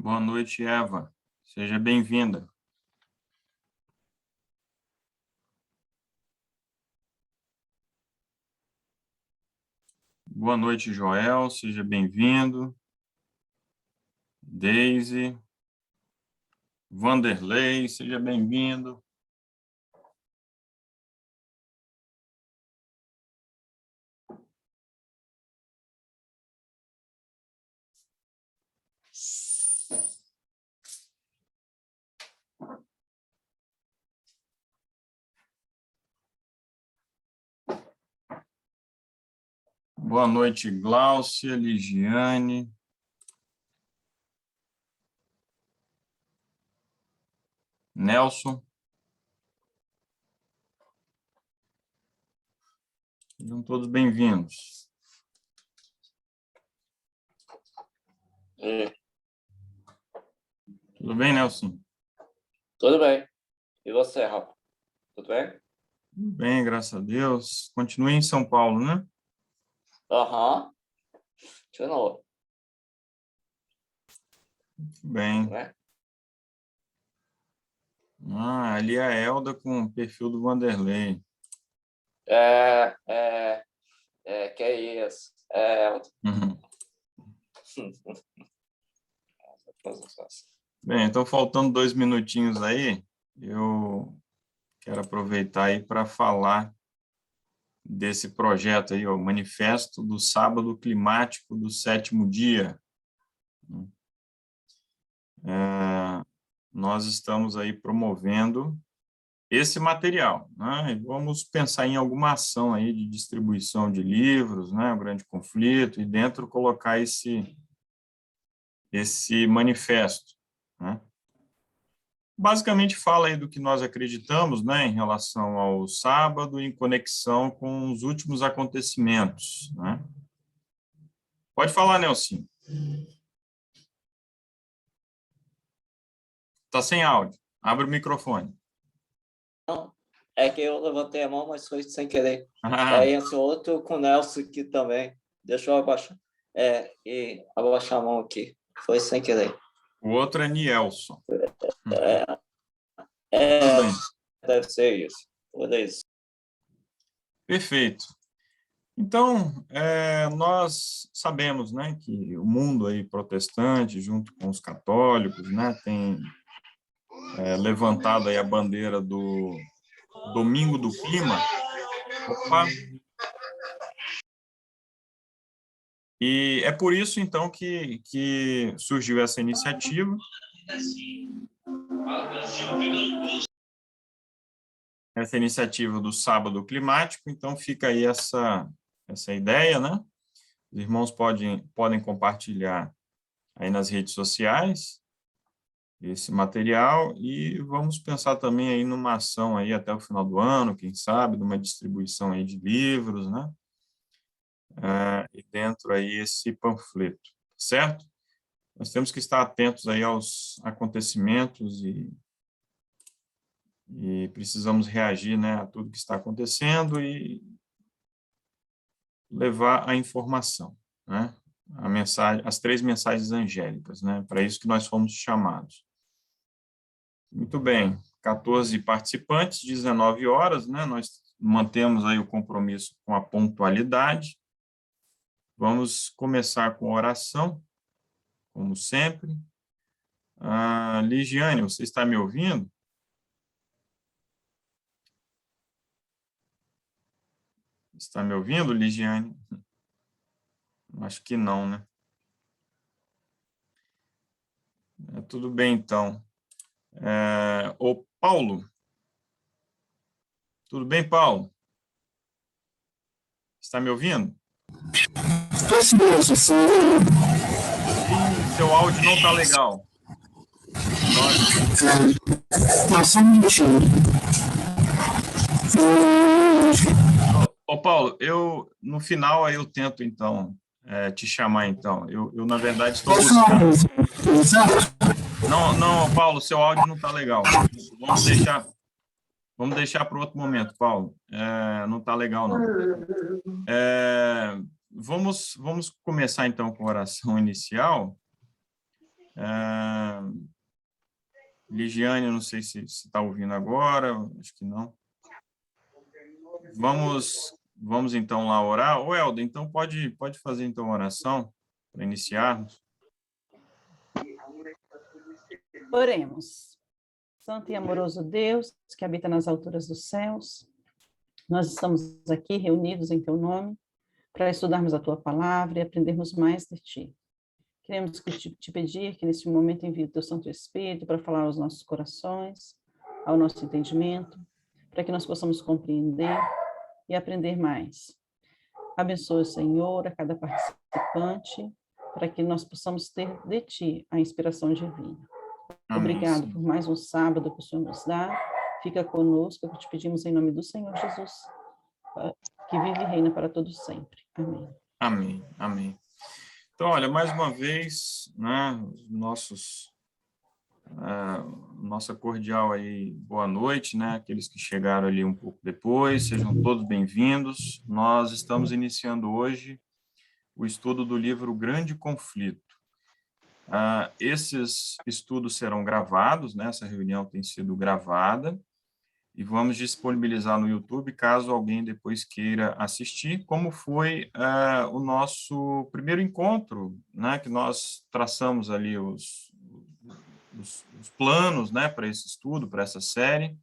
Boa noite, Eva. Seja bem-vinda. Boa noite, Joel. Seja bem-vindo. Deise. Vanderlei, seja bem-vindo. Boa noite, Gláucia, Ligiane. Nelson. Sejam todos bem-vindos. Tudo bem, Nelson? Tudo bem. E você, Rafa? Tudo bem? Tudo bem, graças a Deus. Continue em São Paulo, né? Aham. De novo. Muito bem. Né? Ali é a Elda com o perfil do Vanderlei. Que é isso. Uhum. Bem, então faltando 2 minutinhos aí, eu quero aproveitar aí para falar desse projeto aí, o Manifesto do Sábado Climático do 7º Dia. Nós estamos aí promovendo esse material, né? E vamos pensar em alguma ação aí de distribuição de livros, né? O Grande Conflito, e dentro colocar esse manifesto, né? Basicamente fala aí do que nós acreditamos, né, em relação ao sábado, em conexão com os últimos acontecimentos, né? Pode falar, Nelson. Está sem áudio. Abre o microfone. Não, é que eu levantei a mão, mas foi sem querer. Ah, Aí entrou outro com o Nelson aqui também. Deixa eu abaixar. E abaixar a mão aqui. Foi sem querer. o outro é Nielson. É, Tudo bem. deve ser isso. Tudo isso. Perfeito. Então, nós sabemos, né, que o mundo aí protestante, junto com os católicos, né, tem levantado aí a bandeira do Domingo do Clima. Opa! E é por isso, então, que surgiu essa iniciativa. Essa iniciativa do Sábado Climático, então fica aí essa ideia, né? Os irmãos podem compartilhar aí nas redes sociais esse material e vamos pensar também aí numa ação aí até o final do ano, quem sabe, numa distribuição aí de livros, né? E dentro aí esse panfleto, certo? Nós temos que estar atentos aí aos acontecimentos e precisamos reagir, né, a tudo que está acontecendo e levar a informação, né? A mensagem, as 3 mensagens angélicas, né? Para isso que nós fomos chamados. Muito bem, 14 participantes, 19 horas, né? Nós mantemos aí o compromisso com a pontualidade. Vamos começar com oração, como sempre. Ligiane, você está me ouvindo? Está me ouvindo, Ligiane? Acho que não, né? Tudo bem, então. O Paulo. Tudo bem, Paulo? Está me ouvindo? Seu áudio não está legal. Ô, Paulo, no final aí eu tento, então, te chamar, então. Eu na verdade, estou buscando. Não, Paulo, seu áudio não está legal. Vamos deixar para outro momento, Paulo. Não está legal, não. Vamos começar, então, com a oração inicial. Ligiane, não sei se está ouvindo agora, acho que não. Vamos então lá orar. Ô, Helder, então pode fazer então a oração para iniciarmos. Oremos. Santo e amoroso Deus, que habita nas alturas dos céus, nós estamos aqui reunidos em teu nome para estudarmos a tua palavra e aprendermos mais de ti. Queremos te pedir que neste momento envie o teu Santo Espírito para falar aos nossos corações, ao nosso entendimento, para que nós possamos compreender e aprender mais. Abençoe, Senhor, a cada participante, para que nós possamos ter de ti a inspiração divina. Obrigado Amém, por mais um sábado que o Senhor nos dá. Fica conosco, que te pedimos em nome do Senhor Jesus, que vive e reina para todos sempre. Amém. Amém, amém. Então, olha, mais uma vez, né, nossa cordial aí, boa noite, né, aqueles que chegaram ali um pouco depois, sejam todos bem-vindos. Nós estamos iniciando hoje o estudo do livro Grande Conflito. Esses estudos serão gravados, né, essa reunião tem sido gravada, e vamos disponibilizar no YouTube, caso alguém depois queira assistir, como foi o nosso primeiro encontro, né, que nós traçamos ali os planos, né, para esse estudo, para essa série,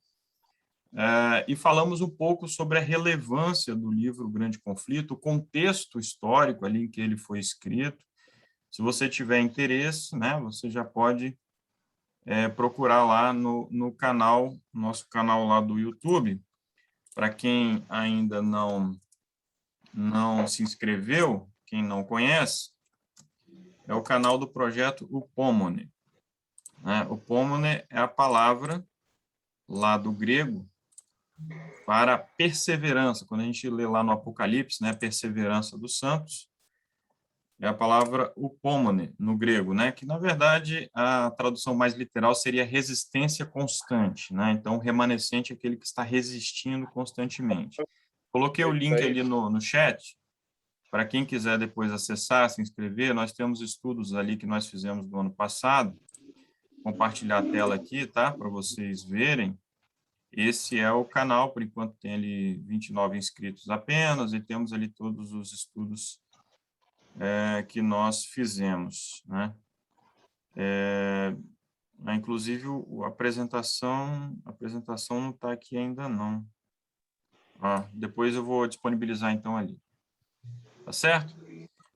e falamos um pouco sobre a relevância do livro Grande Conflito, o contexto histórico ali em que ele foi escrito. Se você tiver interesse, né, você já pode procurar lá no canal, nosso canal lá do YouTube. Para quem ainda não se inscreveu, quem não conhece, é o canal do projeto Upomone. Upomone é a palavra lá do grego para perseverança. Quando a gente lê lá no Apocalipse, né, perseverança dos santos, é a palavra upomone, no grego, né? Que, na verdade, a tradução mais literal seria resistência constante, né? Então, remanescente é aquele que está resistindo constantemente. Coloquei o link ali no chat, para quem quiser depois acessar, se inscrever, nós temos estudos ali que nós fizemos no ano passado, compartilhar a tela aqui, tá? Para vocês verem. Esse é o canal, por enquanto tem ali 29 inscritos apenas, e temos ali todos os estudos que nós fizemos, né? Inclusive, a apresentação não está aqui ainda, não. Depois eu vou disponibilizar, então, ali. Tá certo?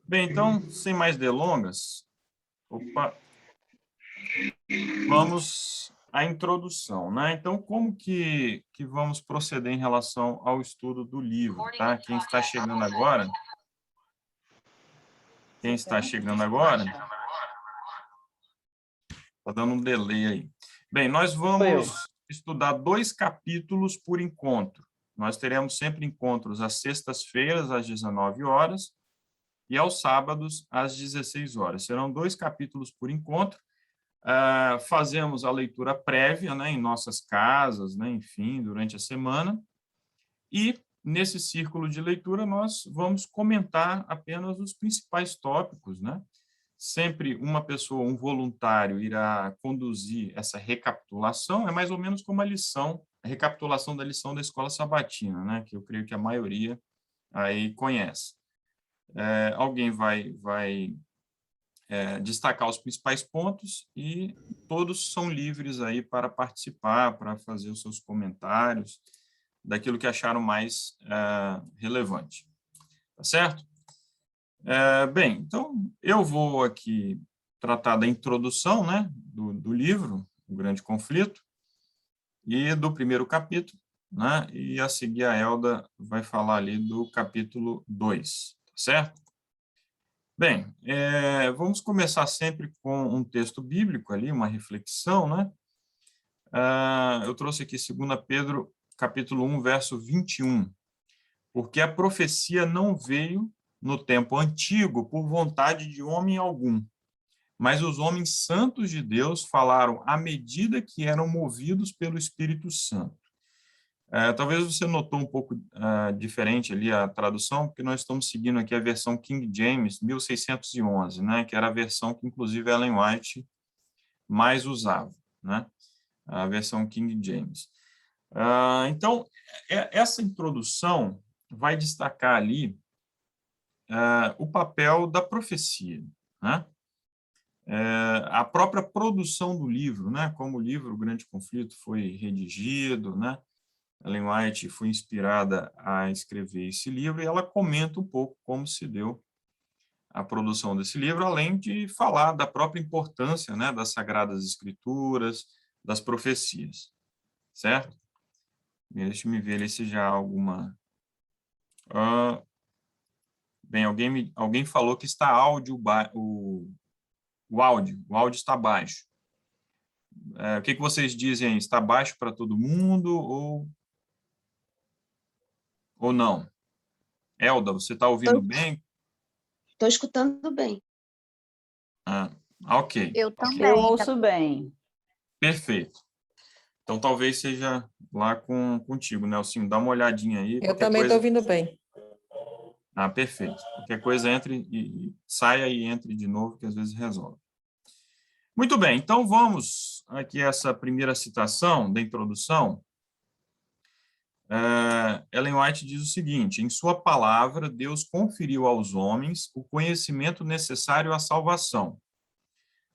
Bem, então, sem mais delongas, vamos à introdução, né? Então, como que vamos proceder em relação ao estudo do livro, tá? Quem está chegando agora... Está dando um delay aí. Bem, nós vamos estudar 2 capítulos por encontro. Nós teremos sempre encontros às sextas-feiras, às 19 horas, e aos sábados, às 16 horas. Serão 2 capítulos por encontro. Fazemos a leitura prévia, né, em nossas casas, né, enfim, durante a semana. E, nesse círculo de leitura, nós vamos comentar apenas os principais tópicos, né? Sempre uma pessoa, um voluntário, irá conduzir essa recapitulação, é mais ou menos como a recapitulação da lição da escola sabatina, né? Que eu creio que a maioria aí conhece. Alguém vai destacar os principais pontos e todos são livres aí para participar, para fazer os seus comentários, daquilo que acharam mais relevante. Tá certo? Bem, então, eu vou aqui tratar da introdução, né, do livro, O Grande Conflito, e do primeiro capítulo, né, e a seguir a Elda vai falar ali do capítulo 2, tá certo? Bem, vamos começar sempre com um texto bíblico ali, uma reflexão, né? Eu trouxe aqui 2 Pedro, capítulo 1, verso 21. Porque a profecia não veio no tempo antigo por vontade de homem algum, mas os homens santos de Deus falaram à medida que eram movidos pelo Espírito Santo. Talvez você notou um pouco diferente ali a tradução, porque nós estamos seguindo aqui a versão King James 1611, né, que era a versão que, inclusive, Ellen White mais usava, né? A versão King James. Então, essa introdução vai destacar ali o papel da profecia, né? A própria produção do livro, né? Como o livro O Grande Conflito foi redigido, né? Ellen White foi inspirada a escrever esse livro e ela comenta um pouco como se deu a produção desse livro, além de falar da própria importância, né, das Sagradas Escrituras, das profecias, certo? Deixa eu ver ali se já há alguma... Bem, alguém falou que está áudio, o áudio está baixo. O que vocês dizem aí? Está baixo para todo mundo ou não? Elda, você está ouvindo bem? Estou escutando bem. Ok. Eu também. Eu ouço bem. Perfeito. Então, talvez seja lá contigo, Nelsinho. Dá uma olhadinha aí. Eu também estou ouvindo bem. Perfeito. Qualquer coisa, entre e saia e entre de novo, que às vezes resolve. Muito bem, então vamos aqui a essa primeira citação da introdução. Ellen White diz o seguinte: em sua palavra, Deus conferiu aos homens o conhecimento necessário à salvação.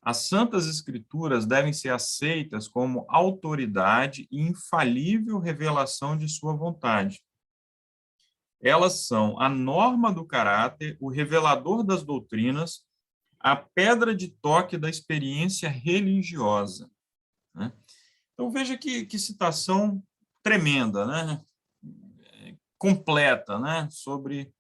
As Santas Escrituras devem ser aceitas como autoridade e infalível revelação de sua vontade. Elas são a norma do caráter, o revelador das doutrinas, a pedra de toque da experiência religiosa. Né? Então, veja que citação tremenda, né? Completa, né? Sobre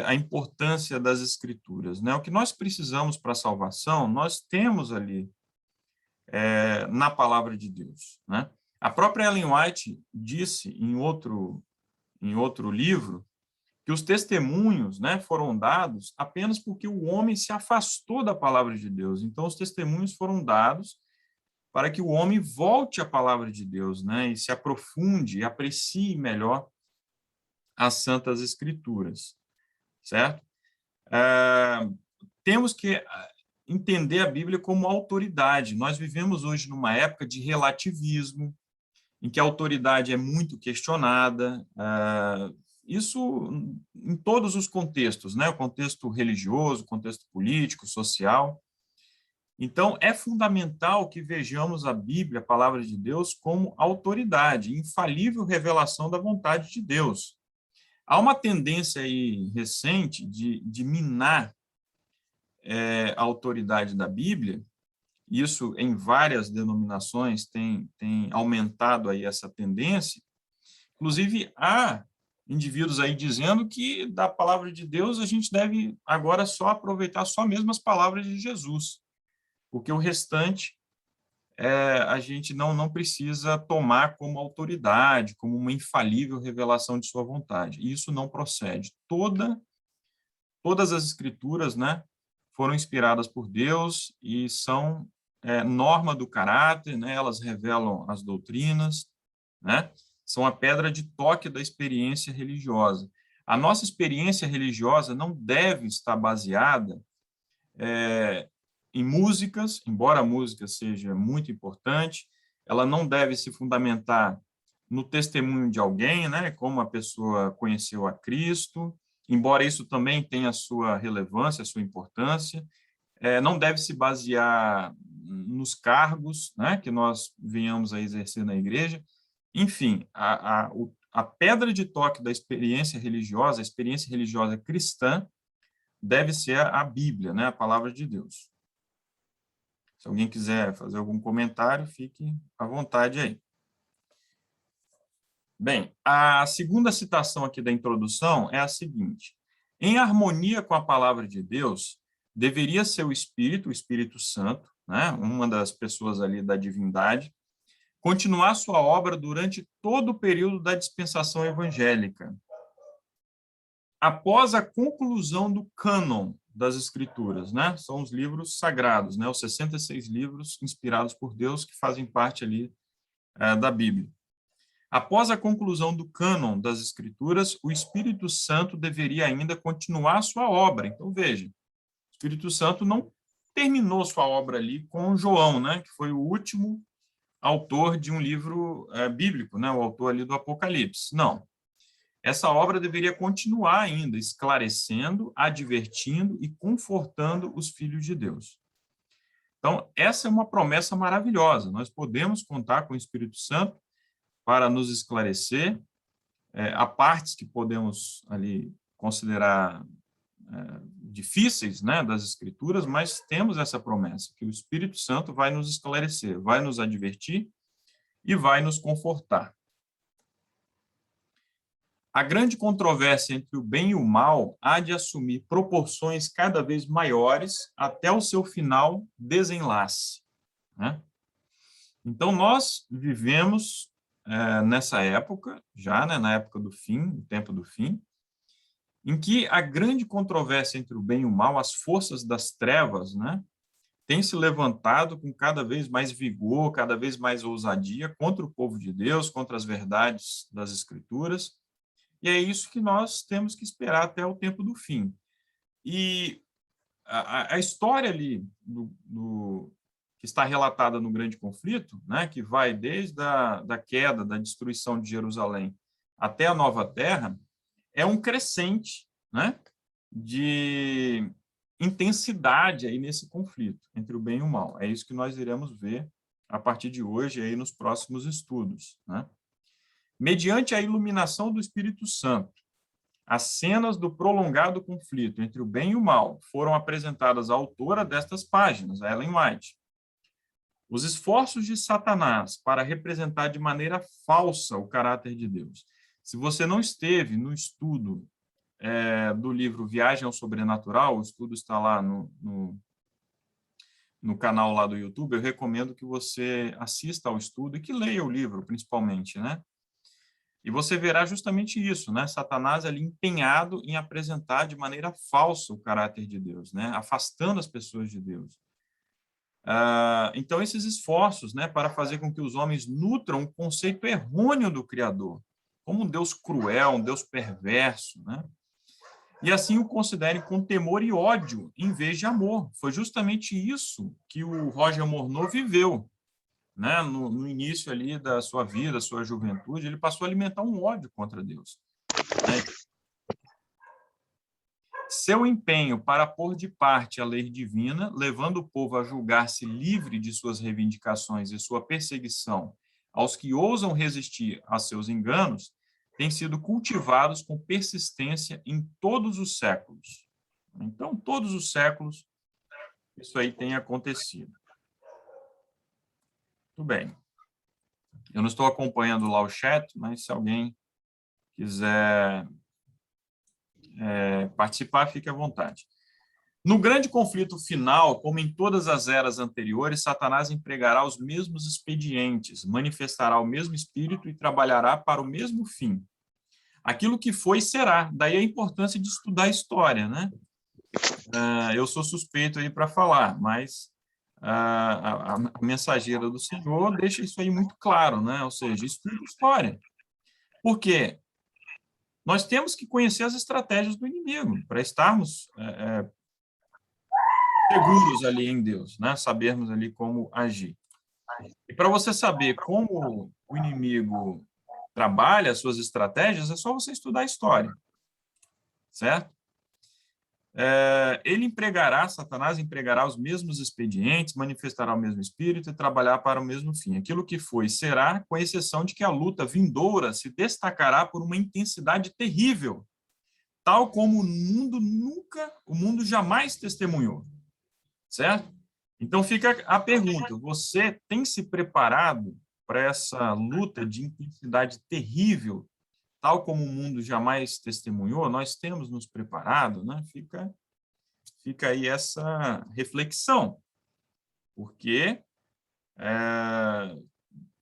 a importância das Escrituras. Né? O que nós precisamos para a salvação, nós temos ali na palavra de Deus. Né? A própria Ellen White disse em outro livro que os testemunhos, né, foram dados apenas porque o homem se afastou da palavra de Deus. Então, os testemunhos foram dados para que o homem volte à palavra de Deus, né, e se aprofunde e aprecie melhor as Santas Escrituras, certo? Temos que entender a Bíblia como autoridade. Nós vivemos hoje numa época de relativismo, em que a autoridade é muito questionada, isso em todos os contextos, né? O contexto religioso, o contexto político, social. Então, é fundamental que vejamos a Bíblia, a palavra de Deus, como autoridade, infalível revelação da vontade de Deus. Há uma tendência aí recente de minar a autoridade da Bíblia. Isso, em várias denominações, tem aumentado aí essa tendência. Inclusive, há indivíduos aí dizendo que da palavra de Deus a gente deve agora só aproveitar só mesmo as palavras de Jesus, porque o restante a gente não precisa tomar como autoridade, como uma infalível revelação de sua vontade. E isso não procede. Todas as escrituras, né, foram inspiradas por Deus e são norma do caráter, né, elas revelam as doutrinas, né, são a pedra de toque da experiência religiosa. A nossa experiência religiosa não deve estar baseada em músicas, embora a música seja muito importante, ela não deve se fundamentar no testemunho de alguém, né, como a pessoa conheceu a Cristo, embora isso também tenha a sua relevância, a sua importância, não deve se basear nos cargos, né, que nós venhamos a exercer na igreja. Enfim, a pedra de toque da experiência religiosa, a experiência religiosa cristã, deve ser a Bíblia, né, a palavra de Deus. Se alguém quiser fazer algum comentário, fique à vontade aí. Bem, a segunda citação aqui da introdução é a seguinte: em harmonia com a palavra de Deus, deveria ser o Espírito Santo, né, uma das pessoas ali da divindade, continuar sua obra durante todo o período da dispensação evangélica. Após a conclusão do cânon das Escrituras, né, são os livros sagrados, né, os 66 livros inspirados por Deus que fazem parte ali da Bíblia. Após a conclusão do cânon das Escrituras, o Espírito Santo deveria ainda continuar sua obra. Então, veja, o Espírito Santo não terminou sua obra ali com João, né, que foi o último autor de um livro bíblico, né, o autor ali do Apocalipse. Não. Essa obra deveria continuar ainda, esclarecendo, advertindo e confortando os filhos de Deus. Então, essa é uma promessa maravilhosa. Nós podemos contar com o Espírito Santo para nos esclarecer. Há partes que podemos ali considerar difíceis, né, das Escrituras, mas temos essa promessa, que o Espírito Santo vai nos esclarecer, vai nos advertir e vai nos confortar. A grande controvérsia entre o bem e o mal há de assumir proporções cada vez maiores até o seu final desenlace, né? Então, nós vivemos nessa época, já, né, na época do fim, o tempo do fim, em que a grande controvérsia entre o bem e o mal, as forças das trevas, né, tem se levantado com cada vez mais vigor, cada vez mais ousadia contra o povo de Deus, contra as verdades das Escrituras, e é isso que nós temos que esperar até o tempo do fim. E a história ali que está relatada no Grande Conflito, né, que vai desde da queda, da destruição de Jerusalém até a Nova Terra, é um crescente, né, de intensidade aí nesse conflito entre o bem e o mal. É isso que nós iremos ver a partir de hoje aí nos próximos estudos, né? Mediante a iluminação do Espírito Santo, as cenas do prolongado conflito entre o bem e o mal foram apresentadas à autora destas páginas, a Ellen White. Os esforços de Satanás para representar de maneira falsa o caráter de Deus. Se você não esteve no estudo do livro Viagem ao Sobrenatural, o estudo está lá no canal lá do YouTube, eu recomendo que você assista ao estudo e que leia o livro, principalmente, né? E você verá justamente isso, né? Satanás ali empenhado em apresentar de maneira falsa o caráter de Deus, né? Afastando as pessoas de Deus. Então, esses esforços, né, para fazer com que os homens nutram um conceito errôneo do Criador, como um Deus cruel, um Deus perverso, né? E assim o considerem com temor e ódio, em vez de amor. Foi justamente isso que o Roger Morneau viveu, né? No início ali da sua vida, sua juventude, ele passou a alimentar um ódio contra Deus, né? Seu empenho para pôr de parte a lei divina, levando o povo a julgar-se livre de suas reivindicações e sua perseguição aos que ousam resistir a seus enganos, tem sido cultivados com persistência em todos os séculos. Então, todos os séculos, isso aí tem acontecido. Muito bem. Eu não estou acompanhando lá o chat, mas se alguém quiser participar, fique à vontade. No grande conflito final, como em todas as eras anteriores, Satanás empregará os mesmos expedientes, manifestará o mesmo espírito e trabalhará para o mesmo fim. Aquilo que foi, será. Daí a importância de estudar a história, né? Eu sou suspeito aí para falar, mas a mensageira do Senhor deixa isso aí muito claro, né? Ou seja, estuda a história. Por quê? Nós temos que conhecer as estratégias do inimigo para estarmos seguros ali em Deus, né? Sabermos ali como agir. E para você saber como o inimigo trabalha as suas estratégias, é só você estudar a história, certo? Satanás empregará os mesmos expedientes, manifestará o mesmo espírito e trabalhar para o mesmo fim. Aquilo que foi, será, com exceção de que a luta vindoura se destacará por uma intensidade terrível, tal como o mundo jamais testemunhou, certo? Então fica a pergunta, você tem se preparado para essa luta de intensidade terrível, tal como o mundo jamais testemunhou? Nós temos nos preparado, né? Fica aí essa reflexão, porque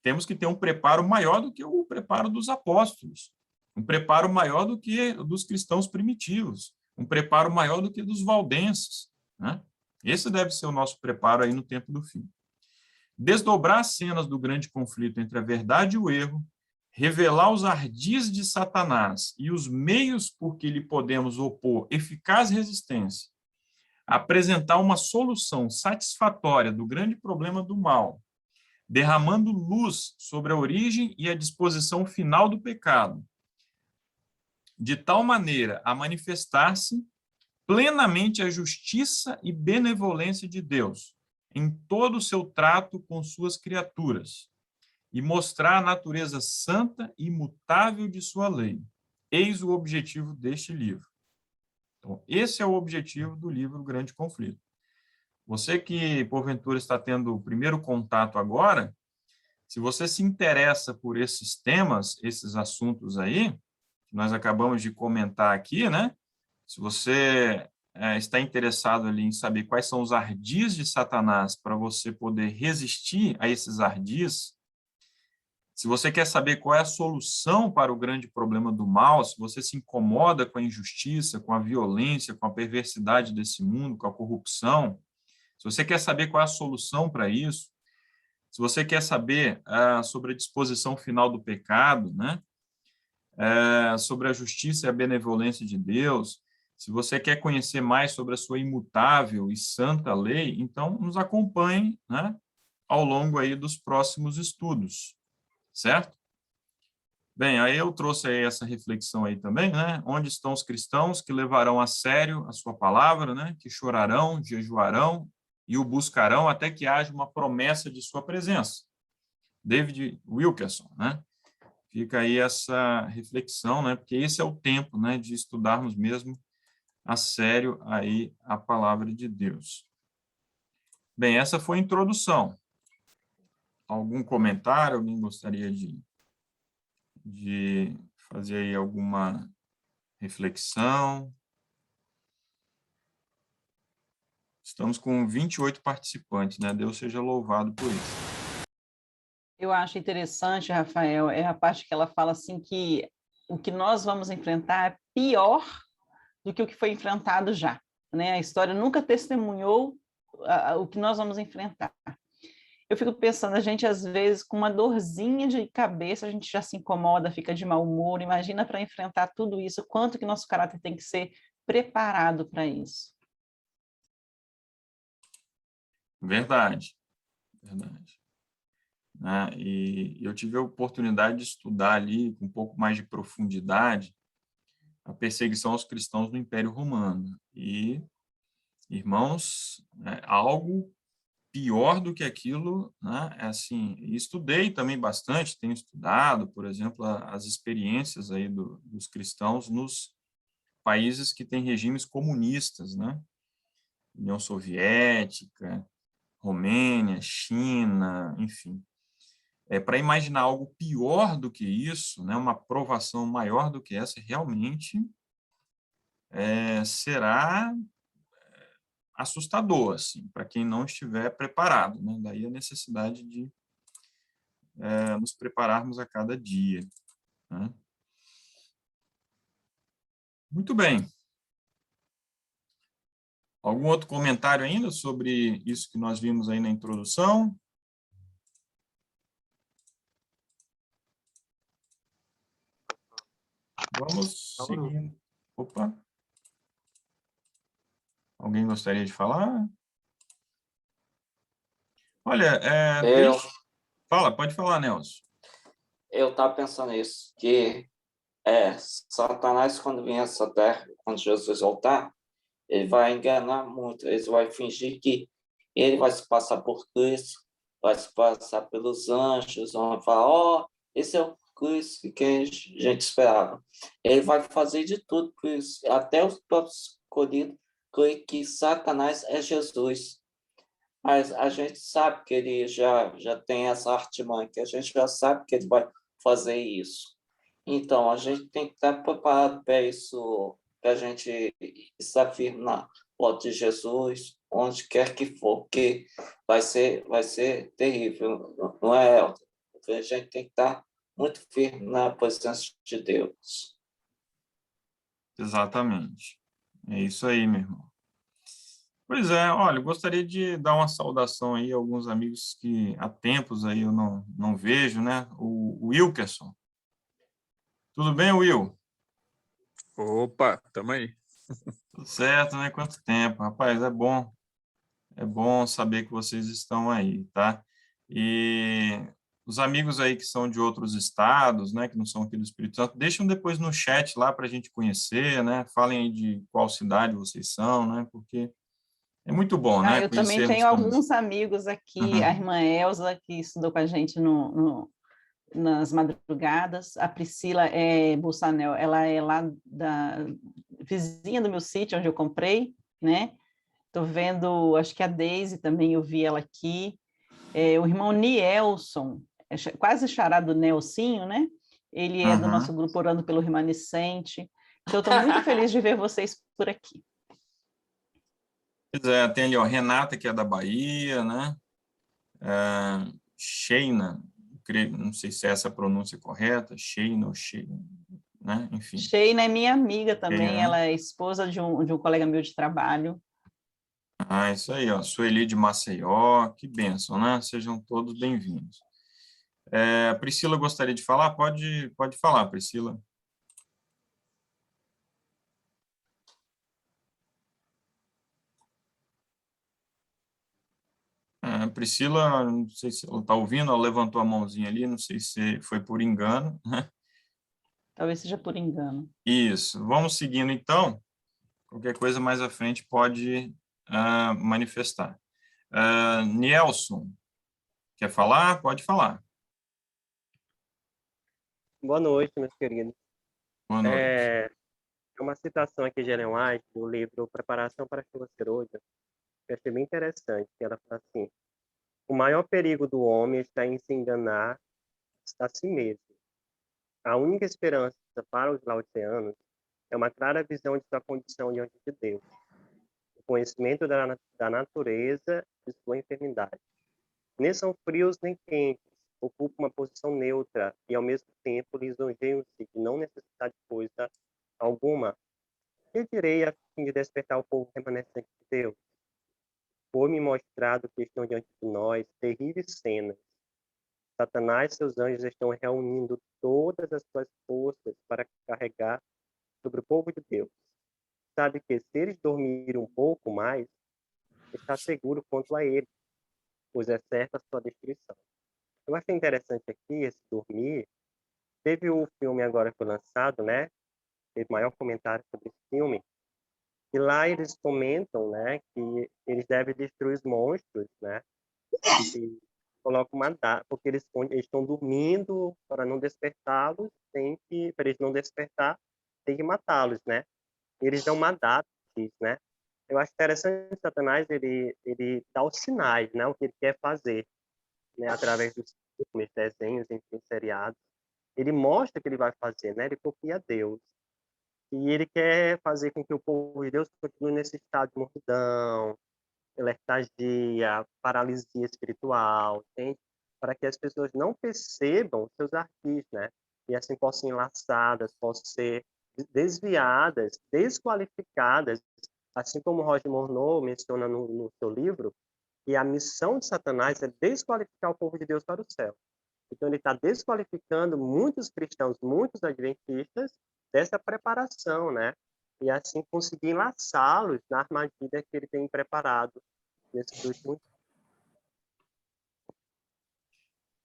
temos que ter um preparo maior do que o preparo dos apóstolos, um preparo maior do que dos cristãos primitivos, um preparo maior do que dos valdenses, né? Esse deve ser o nosso preparo aí no tempo do fim. Desdobrar as cenas do grande conflito entre a verdade e o erro, revelar os ardis de Satanás e os meios por que lhe podemos opor eficaz resistência, apresentar uma solução satisfatória do grande problema do mal, derramando luz sobre a origem e a disposição final do pecado, de tal maneira a manifestar-se plenamente a justiça e benevolência de Deus em todo o seu trato com suas criaturas e mostrar a natureza santa e imutável de sua lei. Eis o objetivo deste livro. Então, esse é o objetivo do livro O Grande Conflito. Você que, porventura, está tendo o primeiro contato agora, se você se interessa por esses temas, esses assuntos aí, que nós acabamos de comentar aqui, né? Se você está interessado ali em saber quais são os ardis de Satanás para você poder resistir a esses ardis, se você quer saber qual é a solução para o grande problema do mal, se você se incomoda com a injustiça, com a violência, com a perversidade desse mundo, com a corrupção, se você quer saber qual é a solução para isso, se você quer saber sobre a disposição final do pecado, né? Sobre a justiça e a benevolência de Deus, se você quer conhecer mais sobre a sua imutável e santa lei, então nos acompanhe, né? Ao longo aí dos próximos estudos, certo? Bem, aí eu trouxe aí essa reflexão aí também, né? Onde estão os cristãos que levarão a sério a sua palavra, né? Que chorarão, jejuarão e o buscarão até que haja uma promessa de sua presença. David Wilkerson, né? Fica aí essa reflexão, né? Porque esse é o tempo, né? De estudarmos mesmo a sério aí a palavra de Deus. Bem, essa foi a introdução. Algum comentário? Alguém gostaria de fazer aí alguma reflexão? Estamos com 28 participantes, né? Deus seja louvado por isso. Eu acho interessante, Rafael, é a parte que ela fala assim que o que nós vamos enfrentar é pior do que o que foi enfrentado já, né? A história nunca testemunhou o que nós vamos enfrentar. Eu fico pensando, a gente às vezes com uma dorzinha de cabeça, a gente já se incomoda, fica de mau humor, imagina para enfrentar tudo isso, quanto que nosso caráter tem que ser preparado para isso. Verdade, verdade. Né? E eu tive a oportunidade de estudar ali com um pouco mais de profundidade a perseguição aos cristãos no Império Romano. E, irmãos, algo pior do que aquilo, né? Assim, estudei também bastante, tenho estudado, por exemplo, as experiências aí dos cristãos nos países que têm regimes comunistas, né? União Soviética, Romênia, China, enfim. Para imaginar algo pior do que isso, né, uma provação maior do que essa, realmente será assustador, assim, para quem não estiver preparado, né? Daí a necessidade de nos prepararmos a cada dia, né? Muito bem. Algum outro comentário ainda sobre isso que nós vimos aí na introdução? Vamos seguindo. Opa. Alguém gostaria de falar? Olha, Fala, pode falar, Nelson. Eu estava pensando nisso, que Satanás, quando vier essa terra, quando Jesus voltar, ele vai enganar muito, ele vai fingir que ele vai se passar por Cristo, vai se passar pelos anjos, vão falar, esse é o Cristo que a gente esperava. Ele vai fazer de tudo, até os próprios escolhidos creem que Satanás é Jesus. Mas a gente sabe que ele já tem essa artimanha, que a gente já sabe que ele vai fazer isso. Então, a gente tem que estar preparado para isso, para a gente estar firme na porta de Jesus, onde quer que for, porque vai ser terrível, não é, Elton? A gente tem que estar muito firme na presença de Deus. Exatamente. É isso aí, meu irmão. Pois é, olha, eu gostaria de dar uma saudação aí a alguns amigos que há tempos aí eu não vejo, né? O Wilkerson. Tudo bem, Will? Opa, tamo aí. Tudo certo, né? Quanto tempo, rapaz, é bom saber que vocês estão aí, tá? E os amigos aí que são de outros estados, né, que não são aqui do Espírito Santo, deixam depois no chat lá para a gente conhecer, né? Falem aí de qual cidade vocês são, né? Porque é muito bom, né? Eu também Conhecermos tenho também. alguns amigos aqui, a Uhum. irmã Elza, que estudou com a gente nas madrugadas, a Priscila Bussanel, ela é lá da vizinha do meu sítio, onde eu comprei, né? Estou vendo, acho que a Deise também, eu vi ela aqui, o irmão Nielson, quase xará do Nelsinho, né? Ele é do nosso Uhum. grupo Orando pelo Remanescente. Então, estou muito feliz de ver vocês por aqui. Pois é, tem ali, ó, Renata, que é da Bahia, né? Sheina, não sei se é essa a pronúncia correta, Sheina ou Sheina, né? Enfim. Sheina é minha amiga também, Sheina, ela né? é esposa de um colega meu de trabalho. Ah, isso aí, ó, Sueli de Maceió, que bênção, né? Sejam todos bem-vindos. A Priscila gostaria de falar? Pode falar, Priscila. Priscila, não sei se ela está ouvindo, ela levantou a mãozinha ali, não sei se foi por engano. Talvez seja por engano. Isso, vamos seguindo então. Qualquer coisa mais à frente pode manifestar. Nielson, quer falar? Pode falar. Boa noite, meus queridos. Boa noite. É uma citação aqui de Ellen White, do livro Preparação para a Chuva Serôdia, que eu achei bem interessante, que ela fala assim: o maior perigo do homem está em se enganar a si mesmo. A única esperança para os laodiceanos é uma clara visão de sua condição diante de Deus, o conhecimento da natureza de sua enfermidade. Nem são frios nem quentes, ocupam uma posição neutra e, ao mesmo tempo, lisonjeiam-se de não necessitar de coisa alguma. Que direi a fim de despertar o povo remanescente de Deus? Foi-me mostrado que estão diante de nós terríveis cenas. Satanás e seus anjos estão reunindo todas as suas forças para carregar sobre o povo de Deus. Sabe que se eles dormirem um pouco mais, está seguro quanto a eles, pois é certa a sua destruição. Eu achei interessante aqui esse dormir. Teve o filme agora que foi lançado, né? Teve maior comentário sobre esse filme. E lá eles comentam, né, que eles devem destruir os monstros, né? E colocam uma data, porque eles estão dormindo, para não despertá-los, para eles não despertar, tem que matá-los, né? E eles dão uma data disso, né? Eu acho interessante Satanás, ele dá os sinais, né, o que ele quer fazer, né, através dos filmes, desenhos, enfim, seriados. Ele mostra o que ele vai fazer, né? Ele copia Deus. E ele quer fazer com que o povo de Deus continue nesse estado de morridão, letargia, paralisia espiritual, entende? Para que as pessoas não percebam seus arquivos, né? E assim possam ser enlaçadas, possam ser desviadas, desqualificadas, assim como Roger Morneau menciona no seu livro, que a missão de Satanás é desqualificar o povo de Deus para o céu. Então, ele está desqualificando muitos cristãos, muitos adventistas, dessa preparação, né? E assim conseguir enlaçá-los na armadilha que ele tem preparado nesses últimos.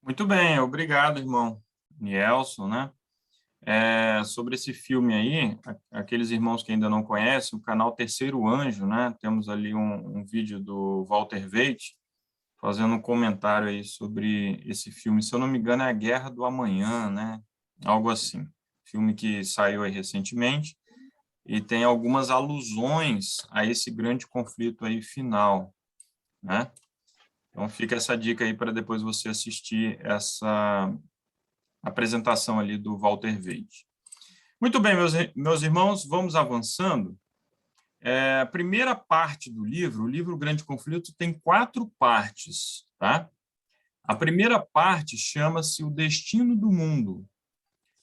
Muito bem, obrigado, irmão Nielson, né? Sobre esse filme aí, aqueles irmãos que ainda não conhecem, o canal Terceiro Anjo, né? Temos ali um vídeo do Walter Veit fazendo um comentário aí sobre esse filme. Se eu não me engano, é A Guerra do Amanhã, né? Algo assim. Filme que saiu aí recentemente e tem algumas alusões a esse grande conflito aí final, né? Então fica essa dica aí para depois você assistir essa apresentação ali do Walter Veit. Muito bem, meus irmãos, vamos avançando. A primeira parte do livro, o livro Grande Conflito, tem 4 partes, tá? A primeira parte chama-se O Destino do Mundo.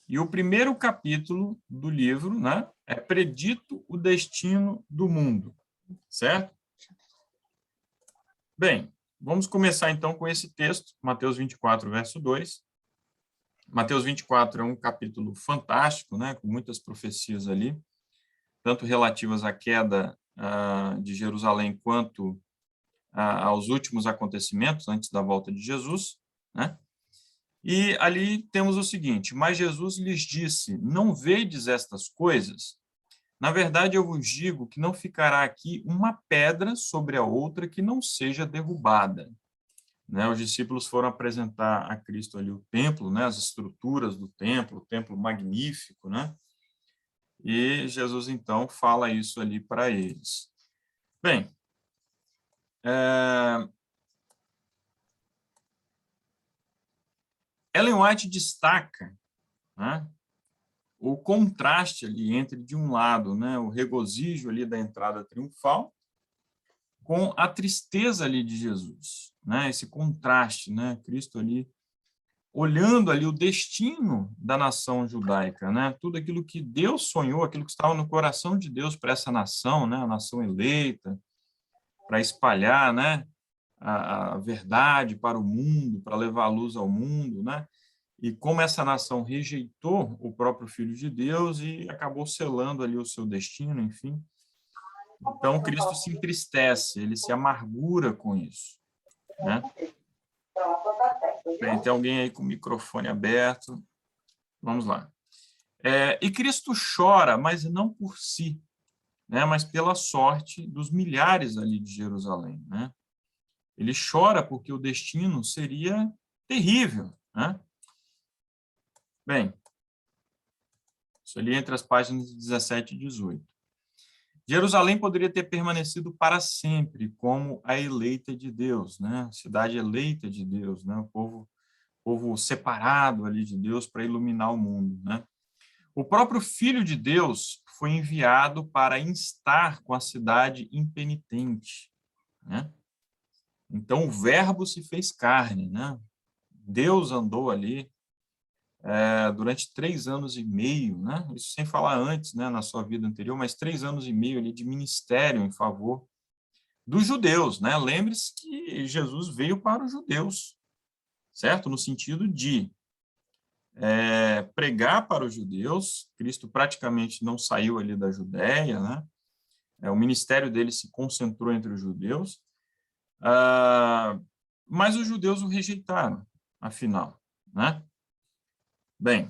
E o primeiro capítulo do livro, né, é Predito o Destino do Mundo, certo? Bem, vamos começar então com esse texto, Mateus 24, verso 2. Mateus 24 é um capítulo fantástico, né, com muitas profecias ali. tanto relativas à queda de Jerusalém quanto aos últimos acontecimentos antes da volta de Jesus, né? E ali temos o seguinte: mas Jesus lhes disse: não vedes estas coisas? Na verdade, eu vos digo que não ficará aqui uma pedra sobre a outra que não seja derrubada. Né? Os discípulos foram apresentar a Cristo ali o templo, né? As estruturas do templo, o templo magnífico, né? E Jesus, então, fala isso ali para eles. Bem, Ellen White destaca, né, o contraste ali entre, de um lado, né, o regozijo ali da entrada triunfal com a tristeza ali de Jesus, né, esse contraste, né, Cristo ali olhando ali o destino da nação judaica, né, tudo aquilo que Deus sonhou, aquilo que estava no coração de Deus para essa nação, né, a nação eleita, para espalhar, né, a verdade para o mundo, para levar a luz ao mundo, né? E como essa nação rejeitou o próprio Filho de Deus e acabou selando ali o seu destino, enfim. Então, Cristo se entristece, ele se amargura com isso, né? Bem, tem alguém aí com o microfone aberto. Vamos lá. E Cristo chora, mas não por si, né? Mas pela sorte dos milhares ali de Jerusalém, né? Ele chora porque o destino seria terrível, né? Bem, isso ali entre as páginas 17 e 18. Jerusalém poderia ter permanecido para sempre como a eleita de Deus, né? A cidade eleita de Deus, né? O povo separado ali de Deus para iluminar o mundo, né? O próprio Filho de Deus foi enviado para instar com a cidade impenitente, né? Então, o Verbo se fez carne, né? Deus andou ali durante 3 anos e meio, né? Isso sem falar antes, né, na sua vida anterior, mas 3 anos e meio ali de ministério em favor dos judeus, né? Lembre-se que Jesus veio para os judeus, certo? No sentido de pregar para os judeus. Cristo praticamente não saiu ali da Judéia, né? O ministério dele se concentrou entre os judeus, mas os judeus o rejeitaram, afinal, né? Bem,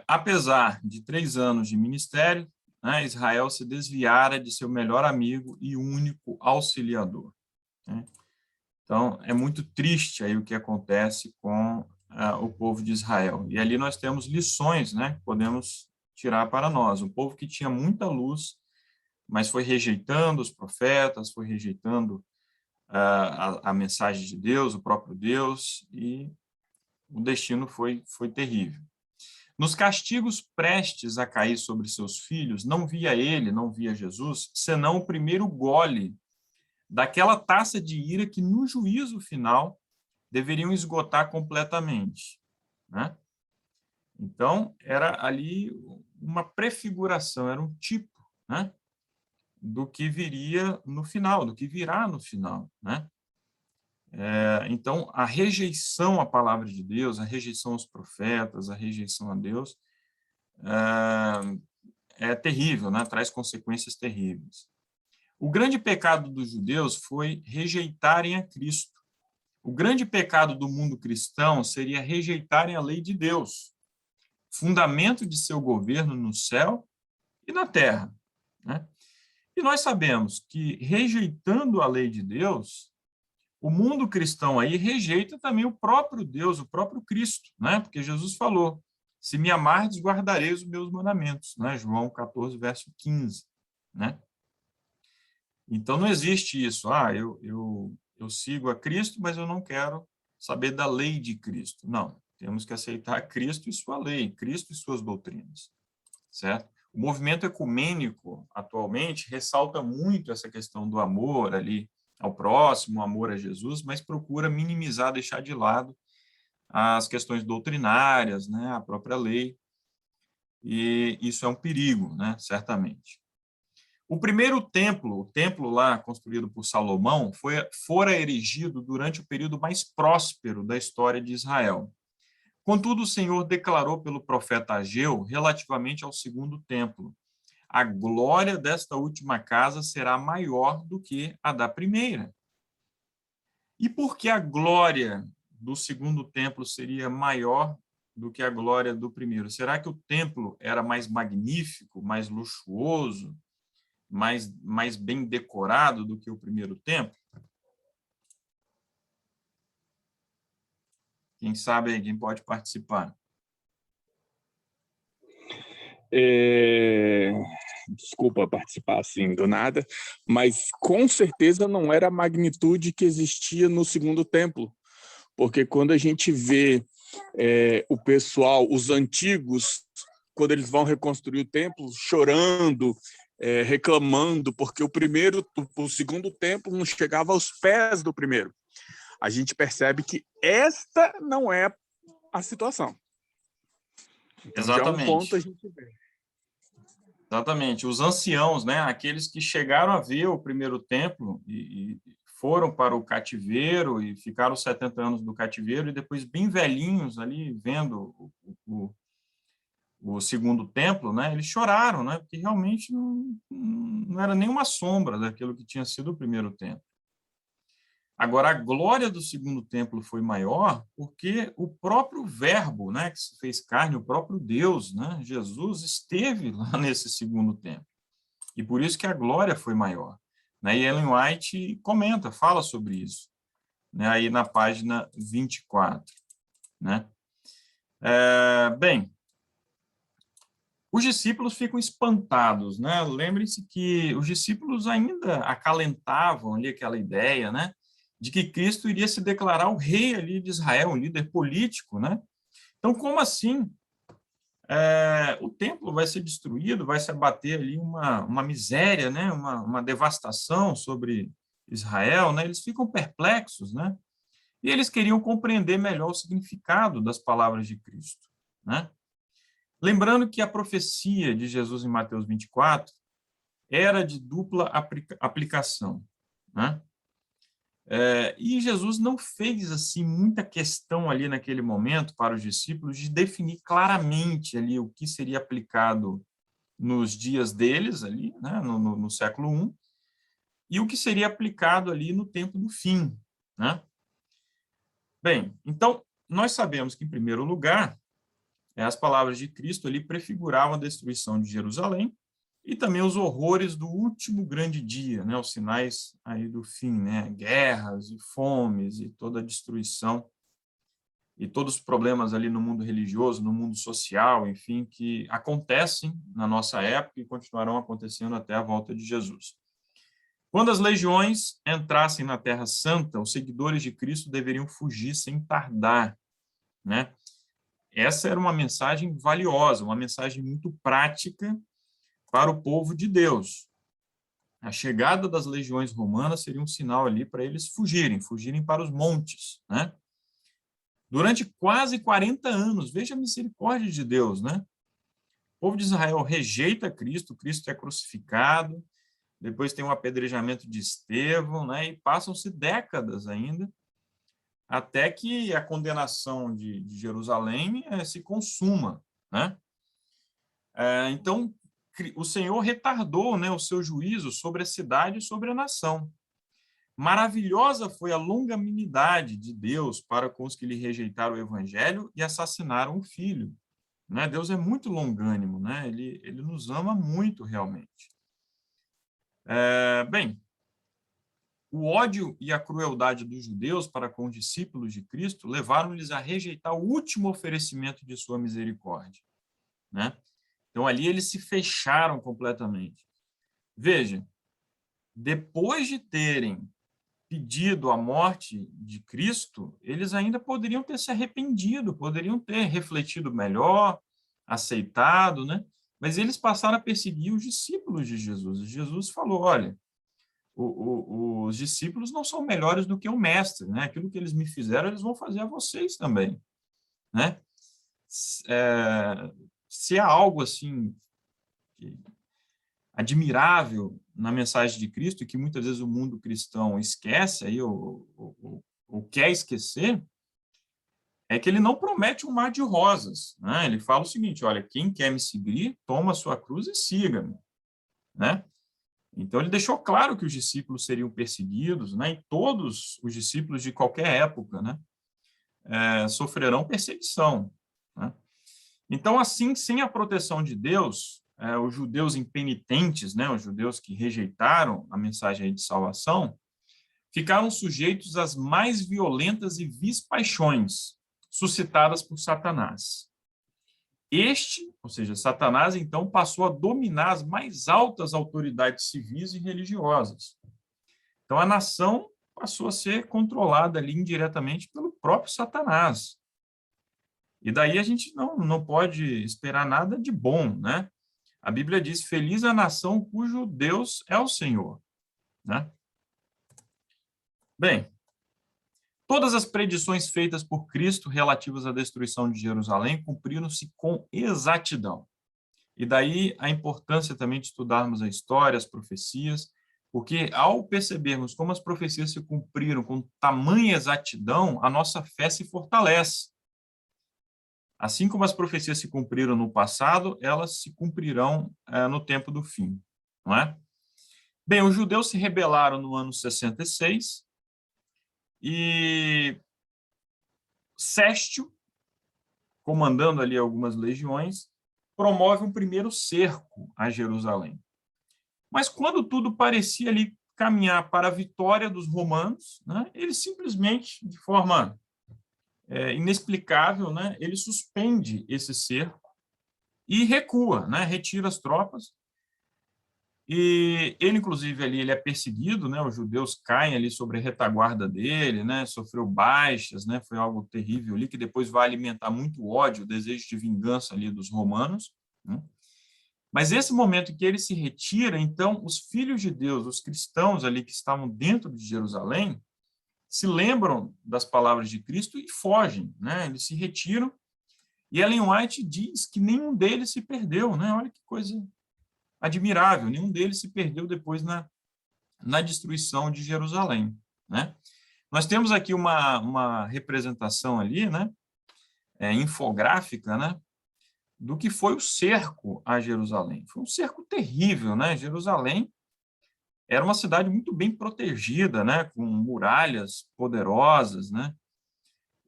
apesar de 3 anos de ministério, né, Israel se desviara de seu melhor amigo e único auxiliador, né? Então, é muito triste aí o que acontece com o povo de Israel. E ali nós temos lições, né, que podemos tirar para nós. Um povo que tinha muita luz, mas foi rejeitando os profetas, foi rejeitando a mensagem de Deus, o próprio Deus, e o destino foi terrível. Nos castigos prestes a cair sobre seus filhos, não via ele, não via Jesus, senão o primeiro gole daquela taça de ira que, no juízo final, deveriam esgotar completamente, né? Então, era ali uma prefiguração, era um tipo, né, do que viria no final, do que virá no final, né? Então, a rejeição à palavra de Deus, a rejeição aos profetas, a rejeição a Deus, é terrível, né? Traz consequências terríveis. O grande pecado dos judeus foi rejeitarem a Cristo. O grande pecado do mundo cristão seria rejeitarem a lei de Deus, fundamento de seu governo no céu e na terra, né? E nós sabemos que, rejeitando a lei de Deus, o mundo cristão aí rejeita também o próprio Deus, o próprio Cristo, né? Porque Jesus falou: se me amardes, guardareis os meus mandamentos, né? João 14, verso 15, né? Então, não existe isso. Eu sigo a Cristo, mas eu não quero saber da lei de Cristo. Não, temos que aceitar Cristo e sua lei, Cristo e suas doutrinas, certo? O movimento ecumênico, atualmente, ressalta muito essa questão do amor ali ao próximo, amor a Jesus, mas procura minimizar, deixar de lado as questões doutrinárias, né, a própria lei, e isso é um perigo, né, certamente. O primeiro templo, o templo lá construído por Salomão, fora erigido durante o período mais próspero da história de Israel. Contudo, o Senhor declarou pelo profeta Ageu relativamente ao segundo templo: a glória desta última casa será maior do que a da primeira. E por que a glória do segundo templo seria maior do que a glória do primeiro? Será que o templo era mais magnífico, mais luxuoso, mais bem decorado do que o primeiro templo? Quem sabe aí, quem pode participar? Desculpa participar assim do nada, mas com certeza não era a magnitude que existia no segundo templo, porque quando a gente vê o pessoal, os antigos, quando eles vão reconstruir o templo, chorando, reclamando, porque o segundo templo não chegava aos pés do primeiro. A gente percebe que esta não é a situação. Então, Exatamente. já é um ponto a gente vê. Exatamente. Os anciãos, né, aqueles que chegaram a ver o primeiro templo e foram para o cativeiro e ficaram 70 anos do cativeiro e depois bem velhinhos ali vendo o segundo templo, né, eles choraram, né, porque realmente não era nenhuma sombra daquilo que tinha sido o primeiro templo. Agora, a glória do segundo templo foi maior porque o próprio Verbo, né, que se fez carne, o próprio Deus, né, Jesus, esteve lá nesse segundo templo. E por isso que a glória foi maior. Né? E Ellen White comenta, fala sobre isso, né, aí na página 24. Né? Bem, os discípulos ficam espantados. Né? Lembrem-se que os discípulos ainda acalentavam ali aquela ideia, né, de que Cristo iria se declarar o rei ali de Israel, um líder político, né? Então, como assim o templo vai ser destruído, vai se abater ali uma miséria, né? Uma devastação sobre Israel, né? Eles ficam perplexos, né? E eles queriam compreender melhor o significado das palavras de Cristo, né? Lembrando que a profecia de Jesus em Mateus 24 era de dupla aplicação, né? E Jesus não fez assim muita questão ali naquele momento para os discípulos de definir claramente ali o que seria aplicado nos dias deles ali, né, no século I, e o que seria aplicado ali no tempo do fim, né? Bem, então nós sabemos que em primeiro lugar as palavras de Cristo ali prefiguravam a destruição de Jerusalém e também os horrores do último grande dia, né, os sinais aí do fim, né, guerras e fomes e toda a destruição e todos os problemas ali no mundo religioso, no mundo social, enfim, que acontecem na nossa época e continuarão acontecendo até a volta de Jesus. Quando as legiões entrassem na Terra Santa, os seguidores de Cristo deveriam fugir sem tardar, né? Essa era uma mensagem valiosa, uma mensagem muito prática para o povo de Deus. A chegada das legiões romanas seria um sinal ali para eles fugirem para os montes, né? Durante quase 40 anos, veja a misericórdia de Deus, né? O povo de Israel rejeita Cristo, Cristo é crucificado, depois tem um apedrejamento de Estevão, né? E passam-se décadas ainda, até que a condenação de Jerusalém se consuma, né? Então, o Senhor retardou, né, o seu juízo sobre a cidade e sobre a nação. Maravilhosa foi a longanimidade de Deus para com os que lhe rejeitaram o evangelho e assassinaram o filho. Né? Deus é muito longânimo, né? Ele nos ama muito realmente. Bem, o ódio e a crueldade dos judeus para com os discípulos de Cristo levaram-lhes a rejeitar o último oferecimento de sua misericórdia, né? Então, ali eles se fecharam completamente. Veja, depois de terem pedido a morte de Cristo, eles ainda poderiam ter se arrependido, poderiam ter refletido melhor, aceitado, né? Mas eles passaram a perseguir os discípulos de Jesus. E Jesus falou, olha, os discípulos não são melhores do que o mestre, né? Aquilo que eles me fizeram, eles vão fazer a vocês também, né? Se há algo assim admirável na mensagem de Cristo, que muitas vezes o mundo cristão esquece aí, ou quer esquecer, é que ele não promete um mar de rosas, né? Ele fala o seguinte, olha, quem quer me seguir, toma a sua cruz e siga-me, né? Então, ele deixou claro que os discípulos seriam perseguidos, né? E todos os discípulos de qualquer época, né? Sofrerão perseguição, né? Então, assim, sem a proteção de Deus, os judeus impenitentes, né? Os judeus que rejeitaram a mensagem de salvação, ficaram sujeitos às mais violentas e vis paixões suscitadas por Satanás. Ou seja, Satanás, então, passou a dominar as mais altas autoridades civis e religiosas. Então, a nação passou a ser controlada ali indiretamente pelo próprio Satanás. E daí a gente não pode esperar nada de bom, né? A Bíblia diz, feliz a nação cujo Deus é o Senhor, né? Bem, todas as predições feitas por Cristo relativas à destruição de Jerusalém cumpriram-se com exatidão. E daí a importância também de estudarmos a história, as profecias, porque ao percebermos como as profecias se cumpriram com tamanha exatidão, a nossa fé se fortalece. Assim como as profecias se cumpriram no passado, elas se cumprirão no tempo do fim, não é? Bem, os judeus se rebelaram no ano 66, e Séstio, comandando ali algumas legiões, promove um primeiro cerco a Jerusalém. Mas quando tudo parecia ali caminhar para a vitória dos romanos, né, ele simplesmente, de forma inexplicável, né, ele suspende esse cerco e recua, né, retira as tropas. E ele, inclusive, ali ele é perseguido, né? Os judeus caem ali sobre a retaguarda dele, né? Sofreu baixas, né? Foi algo terrível ali, que depois vai alimentar muito ódio, desejo de vingança ali dos romanos, né? Mas esse momento em que ele se retira, então, os filhos de Deus, os cristãos ali que estavam dentro de Jerusalém, se lembram das palavras de Cristo e fogem, né? Eles se retiram, e Ellen White diz que nenhum deles se perdeu, né? Olha que coisa admirável, nenhum deles se perdeu depois na destruição de Jerusalém, né? Nós temos aqui uma representação ali, né, infográfica, né, do que foi o cerco a Jerusalém. Foi um cerco terrível, né? Jerusalém era uma cidade muito bem protegida, né, com muralhas poderosas, né?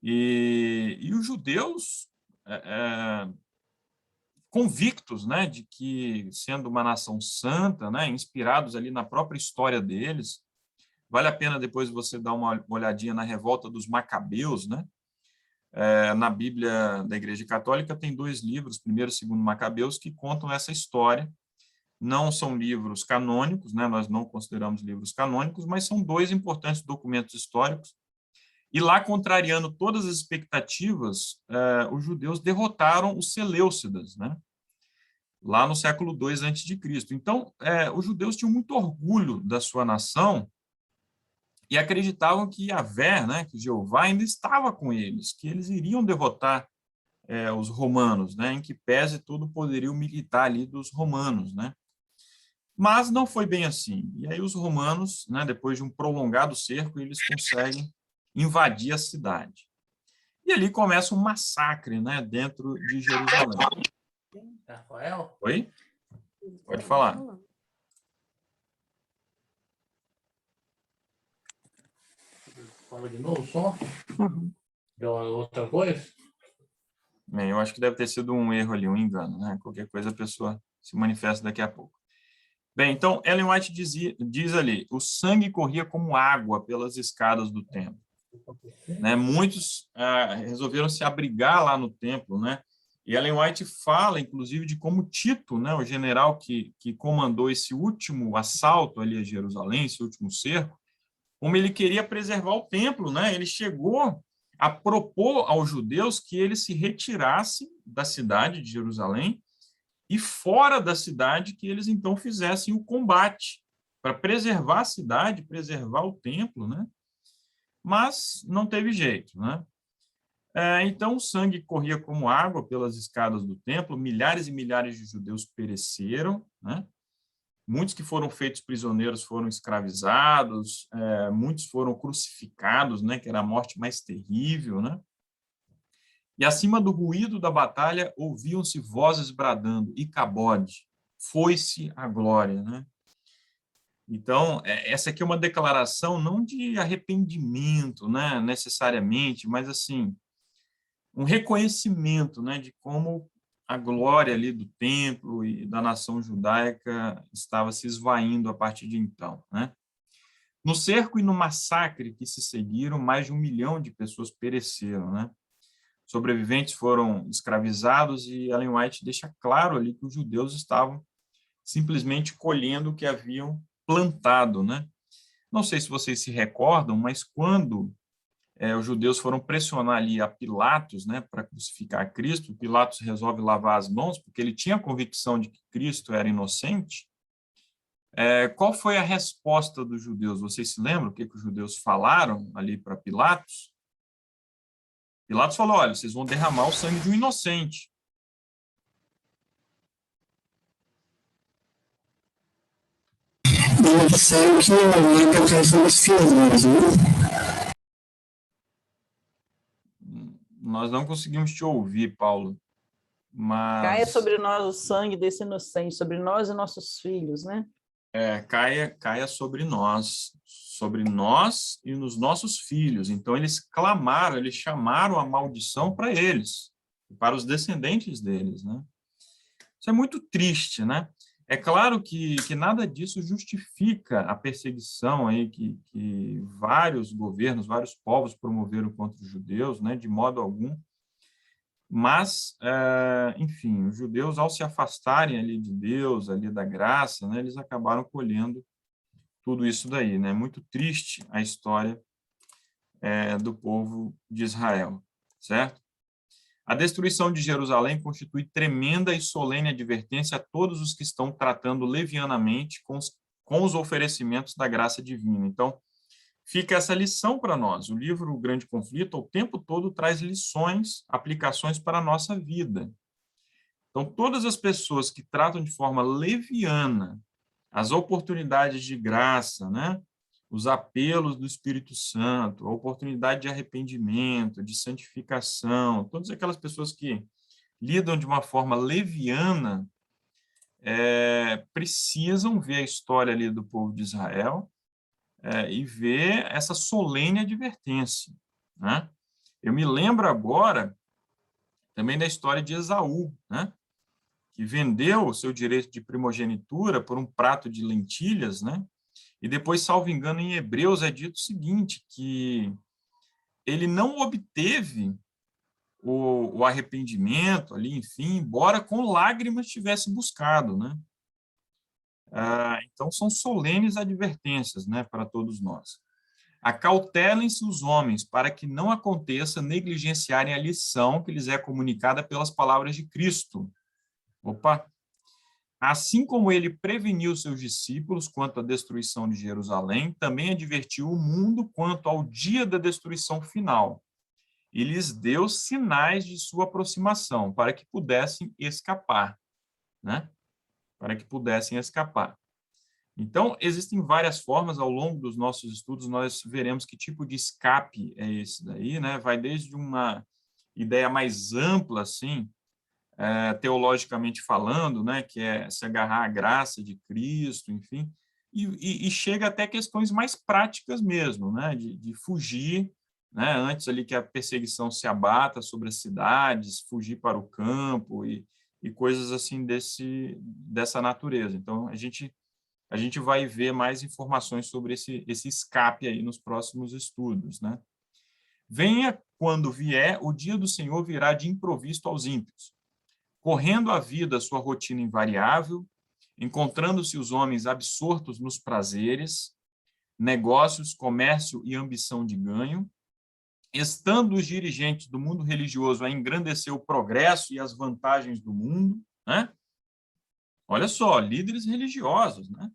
E os judeus convictos, né, de que, sendo uma nação santa, né, inspirados ali na própria história deles, vale a pena depois você dar uma olhadinha na revolta dos Macabeus, né? Na Bíblia da Igreja Católica tem 2 livros, 1º e 2º Macabeus, que contam essa história. Não são livros canônicos, né? Nós não consideramos livros canônicos, mas são 2 importantes documentos históricos. E lá, contrariando todas as expectativas, os judeus derrotaram os seleucidas, né? Lá no século II a.C. Então, os judeus tinham muito orgulho da sua nação e acreditavam que Yahvé, né, que Jeová ainda estava com eles, que eles iriam derrotar os romanos, né, em que pese todo o poderio militar ali dos romanos, né? Mas não foi bem assim. E aí os romanos, né, depois de um prolongado cerco, eles conseguem invadir a cidade. E ali começa um massacre, né, dentro de Jerusalém. Rafael? Oi? Pode falar. Fala de novo o som? Deu outra coisa? Bem, eu acho que deve ter sido um erro ali, um engano, né? Qualquer coisa a pessoa se manifesta daqui a pouco. Bem, então, Ellen White diz ali, o sangue corria como água pelas escadas do templo. Né? Muitos resolveram se abrigar lá no templo, né? E Ellen White fala, inclusive, de como Tito, né, o general que comandou esse último assalto ali a Jerusalém, esse último cerco, como ele queria preservar o templo, né? Ele chegou a propor aos judeus que eles se retirassem da cidade de Jerusalém e fora da cidade que eles então fizessem o combate para preservar a cidade, preservar o templo, né? Mas não teve jeito, né? Então o sangue corria como água pelas escadas do templo, milhares e milhares de judeus pereceram, né? Muitos que foram feitos prisioneiros foram escravizados, muitos foram crucificados, né? Que era a morte mais terrível, né? E acima do ruído da batalha ouviam-se vozes bradando, Icabode, foi-se a glória, né? Então, essa aqui é uma declaração não de arrependimento, né, necessariamente, mas assim, um reconhecimento, né, de como a glória ali do templo e da nação judaica estava se esvaindo a partir de então, né? No cerco e no massacre que se seguiram, mais de 1 milhão de pessoas pereceram, né? Sobreviventes foram escravizados e Ellen White deixa claro ali que os judeus estavam simplesmente colhendo o que haviam plantado, né? Não sei se vocês se recordam, mas quando os judeus foram pressionar ali a Pilatos, né, para crucificar Cristo, Pilatos resolve lavar as mãos, porque ele tinha a convicção de que Cristo era inocente. Qual foi a resposta dos judeus? Vocês se lembram o que os judeus falaram ali para Pilatos? Pilatos falou, olha, vocês vão derramar o sangue de um inocente. Eles disseram que não ia para casa dos filhos, né? Nós não conseguimos te ouvir, Paulo. Mas... Caia sobre nós o sangue desse inocente, sobre nós e nossos filhos, né? Caia sobre nós e nos nossos filhos. Então, eles clamaram, eles chamaram a maldição para eles, para os descendentes deles, né? Isso é muito triste, né? É claro que nada disso justifica a perseguição aí que vários governos, vários povos promoveram contra os judeus, né? De modo algum. Mas, enfim, os judeus, ao se afastarem ali de Deus, ali da graça, né, eles acabaram colhendo tudo isso daí, né? Muito triste a história do povo de Israel, certo? A destruição de Jerusalém constitui tremenda e solene advertência a todos os que estão tratando levianamente com os oferecimentos da graça divina. Então, fica essa lição para nós. O livro O Grande Conflito, o tempo todo, traz lições, aplicações para a nossa vida. Então, todas as pessoas que tratam de forma leviana as oportunidades de graça, né? Os apelos do Espírito Santo, a oportunidade de arrependimento, de santificação, todas aquelas pessoas que lidam de uma forma leviana, precisam ver a história ali do povo de Israel, e ver essa solene advertência, né? Eu me lembro agora também da história de Esaú, né? Que vendeu o seu direito de primogenitura por um prato de lentilhas, né? E depois, salvo engano, em Hebreus é dito o seguinte, que ele não obteve o arrependimento ali, enfim, embora com lágrimas tivesse buscado, né? Então, são solenes advertências, né, para todos nós. Acautelem-se os homens, para que não aconteça negligenciarem a lição que lhes é comunicada pelas palavras de Cristo. Opa! Assim como ele preveniu seus discípulos quanto à destruição de Jerusalém, também advertiu o mundo quanto ao dia da destruição final. E lhes deu sinais de sua aproximação, para que pudessem escapar, né? Para que pudessem escapar. Então, existem várias formas, ao longo dos nossos estudos, nós veremos que tipo de escape é esse daí, né? Vai desde uma ideia mais ampla, assim, teologicamente falando, né? Que é se agarrar à graça de Cristo, enfim, e chega até questões mais práticas mesmo, né? De fugir, né? Antes ali que a perseguição se abata sobre as cidades, fugir para o campo e coisas assim dessa natureza. Então, a gente vai ver mais informações sobre esse escape aí nos próximos estudos, né? Venha quando vier, o dia do Senhor virá de improviso aos ímpios, correndo a vida sua rotina invariável, encontrando-se os homens absortos nos prazeres, negócios, comércio e ambição de ganho, estando os dirigentes do mundo religioso a engrandecer o progresso e as vantagens do mundo, né? Olha só, líderes religiosos, né?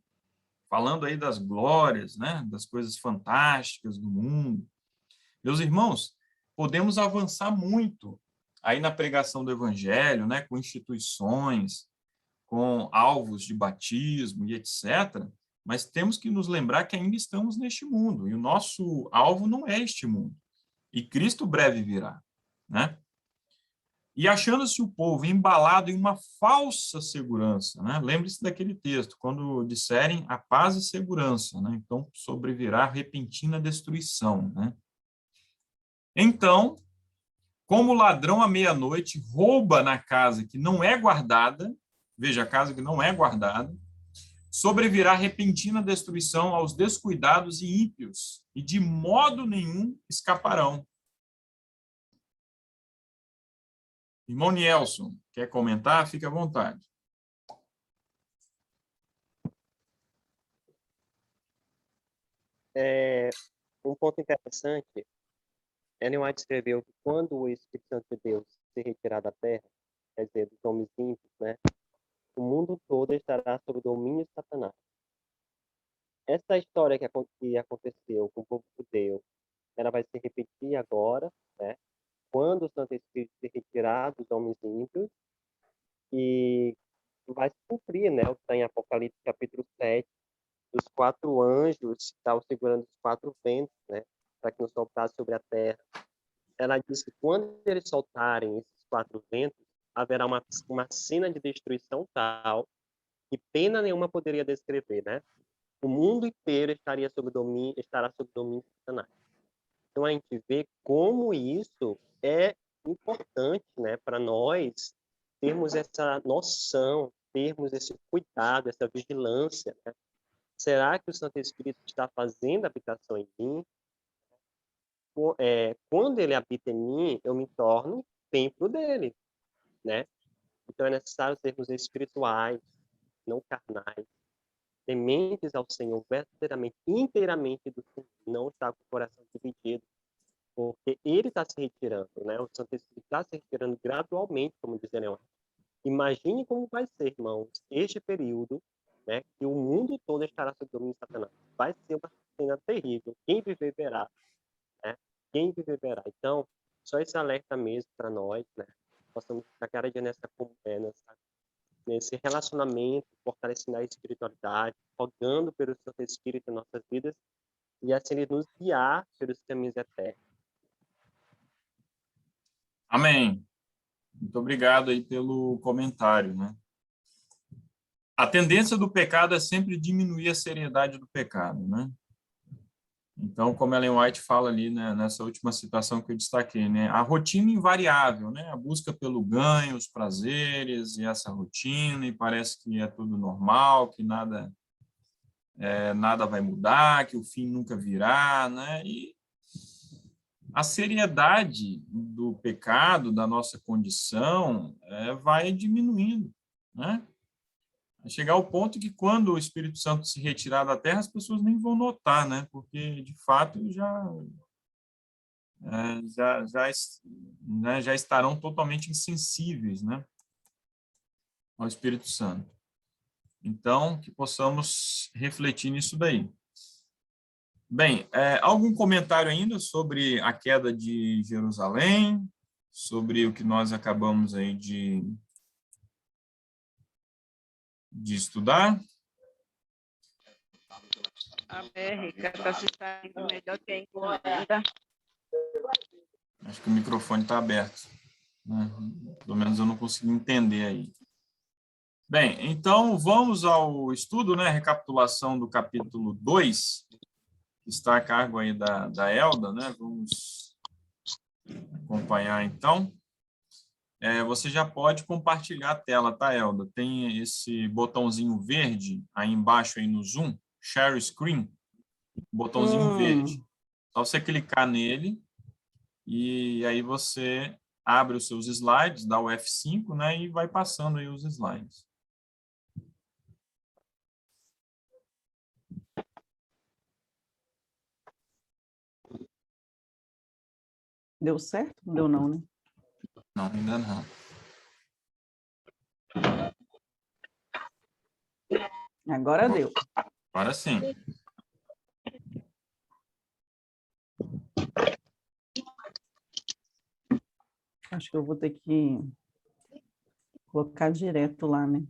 Falando aí das glórias, né? Das coisas fantásticas do mundo. Meus irmãos, podemos avançar muito aí na pregação do evangelho, né? Com instituições, com alvos de batismo e etc., mas temos que nos lembrar que ainda estamos neste mundo, e o nosso alvo não é este mundo. E Cristo breve virá, né? E achando-se o povo embalado em uma falsa segurança, né? Lembre-se daquele texto, quando disserem a paz e segurança, né? Então, sobrevirá repentina destruição, né? Então, como o ladrão à meia-noite rouba na casa que não é guardada, veja, a casa que não é guardada, sobrevirá repentina destruição aos descuidados e ímpios, e de modo nenhum escaparão. Irmão Nielson, quer comentar? Fique à vontade. Um ponto interessante, Ellen White escreveu que quando o Espírito Santo de Deus se retirar da terra, quer dizer, dos homens ímpios, né, o mundo todo estará sob o domínio de Satanás. Essa história que aconteceu com o povo judeu, ela vai se repetir agora, né, quando o Santo Espírito se retirar dos homens ímpios, e vai se cumprir, né, o que está em Apocalipse capítulo 7, os 4 anjos estavam segurando os 4 ventos, né, para que não soltasse sobre a terra. Ela disse que quando eles soltarem esses 4 ventos, haverá uma cena de destruição tal que pena nenhuma poderia descrever, né? O mundo inteiro estará sob o domínio de Satanás. Então a gente vê como isso é importante, né, para nós termos essa noção, termos esse cuidado, essa vigilância, né? Será que o Santo Espírito está fazendo habitação em mim? Quando ele habita em mim, eu me torno templo dele, né? Então é necessário sermos espirituais, não carnais, tementes ao Senhor verdadeiramente, inteiramente do Senhor, não estar com o coração dividido, porque ele está se retirando, né? O Santo Espírito está se retirando gradualmente, como diz Leão. Imagine como vai ser, irmãos, este período, né, que o mundo todo estará sob o domínio de Satanás. Vai ser uma cena terrível. Quem viver verá, né? Quem viver verá. Então, só esse alerta mesmo para nós, né? Possamos ficar cada dia nesse relacionamento, fortalecendo a espiritualidade, rogando pelo Santo Espírito em nossas vidas e assim ele nos guiar pelos caminhos eternos. Amém. Muito obrigado aí pelo comentário, né? A tendência do pecado é sempre diminuir a seriedade do pecado, né? Então, como Ellen White fala ali, né, nessa última citação que eu destaquei, né, a rotina invariável, né, a busca pelo ganho, os prazeres e essa rotina, e parece que é tudo normal, que nada vai mudar, que o fim nunca virá, né? E a seriedade do pecado, da nossa condição, vai diminuindo, né? Vai chegar ao ponto que quando o Espírito Santo se retirar da terra, as pessoas nem vão notar, né? Porque, de fato, já estarão totalmente insensíveis, né, ao Espírito Santo. Então, que possamos refletir nisso daí. Bem, algum comentário ainda sobre a queda de Jerusalém, sobre o que nós acabamos aí de estudar? A Rica está se saindo melhor que a encomenda. Acho que o microfone está aberto, né? Pelo menos eu não consegui entender aí. Bem, então vamos ao estudo, né? Recapitulação do capítulo 2, que está a cargo aí da Elda, né? Vamos acompanhar então. Você já pode compartilhar a tela, tá, Elda? Tem esse botãozinho verde aí embaixo aí no Zoom, Share Screen, botãozinho verde. Só você clicar nele e aí você abre os seus slides, dá o F5, né, e vai passando aí os slides. Deu certo? Não deu não, né? Não, ainda não. Agora deu. Agora sim. Acho que eu vou ter que colocar direto lá, né?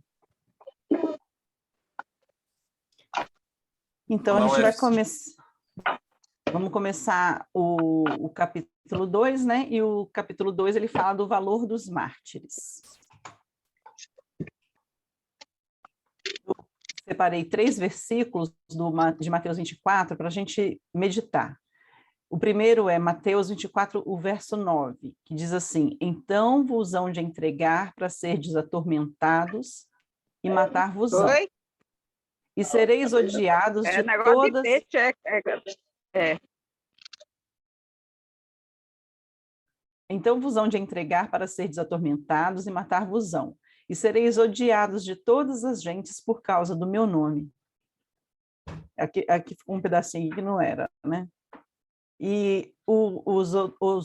Então, a gente vai começar... Vamos começar o capítulo 2, né? E o capítulo 2, ele fala do valor dos mártires. Eu separei 3 versículos de Mateus 24 para a gente meditar. O primeiro é Mateus 24, o verso 9, que diz assim: então vos hão de entregar para serdes atormentados e matar-vos-ão. Oi? E sereis odiados de Negócio todas... de peixe, Então vos hão de entregar para serdes atormentados e matar-vos-ão. E sereis odiados de todas as gentes por causa do meu nome. Aqui ficou um pedacinho que não era, né? E os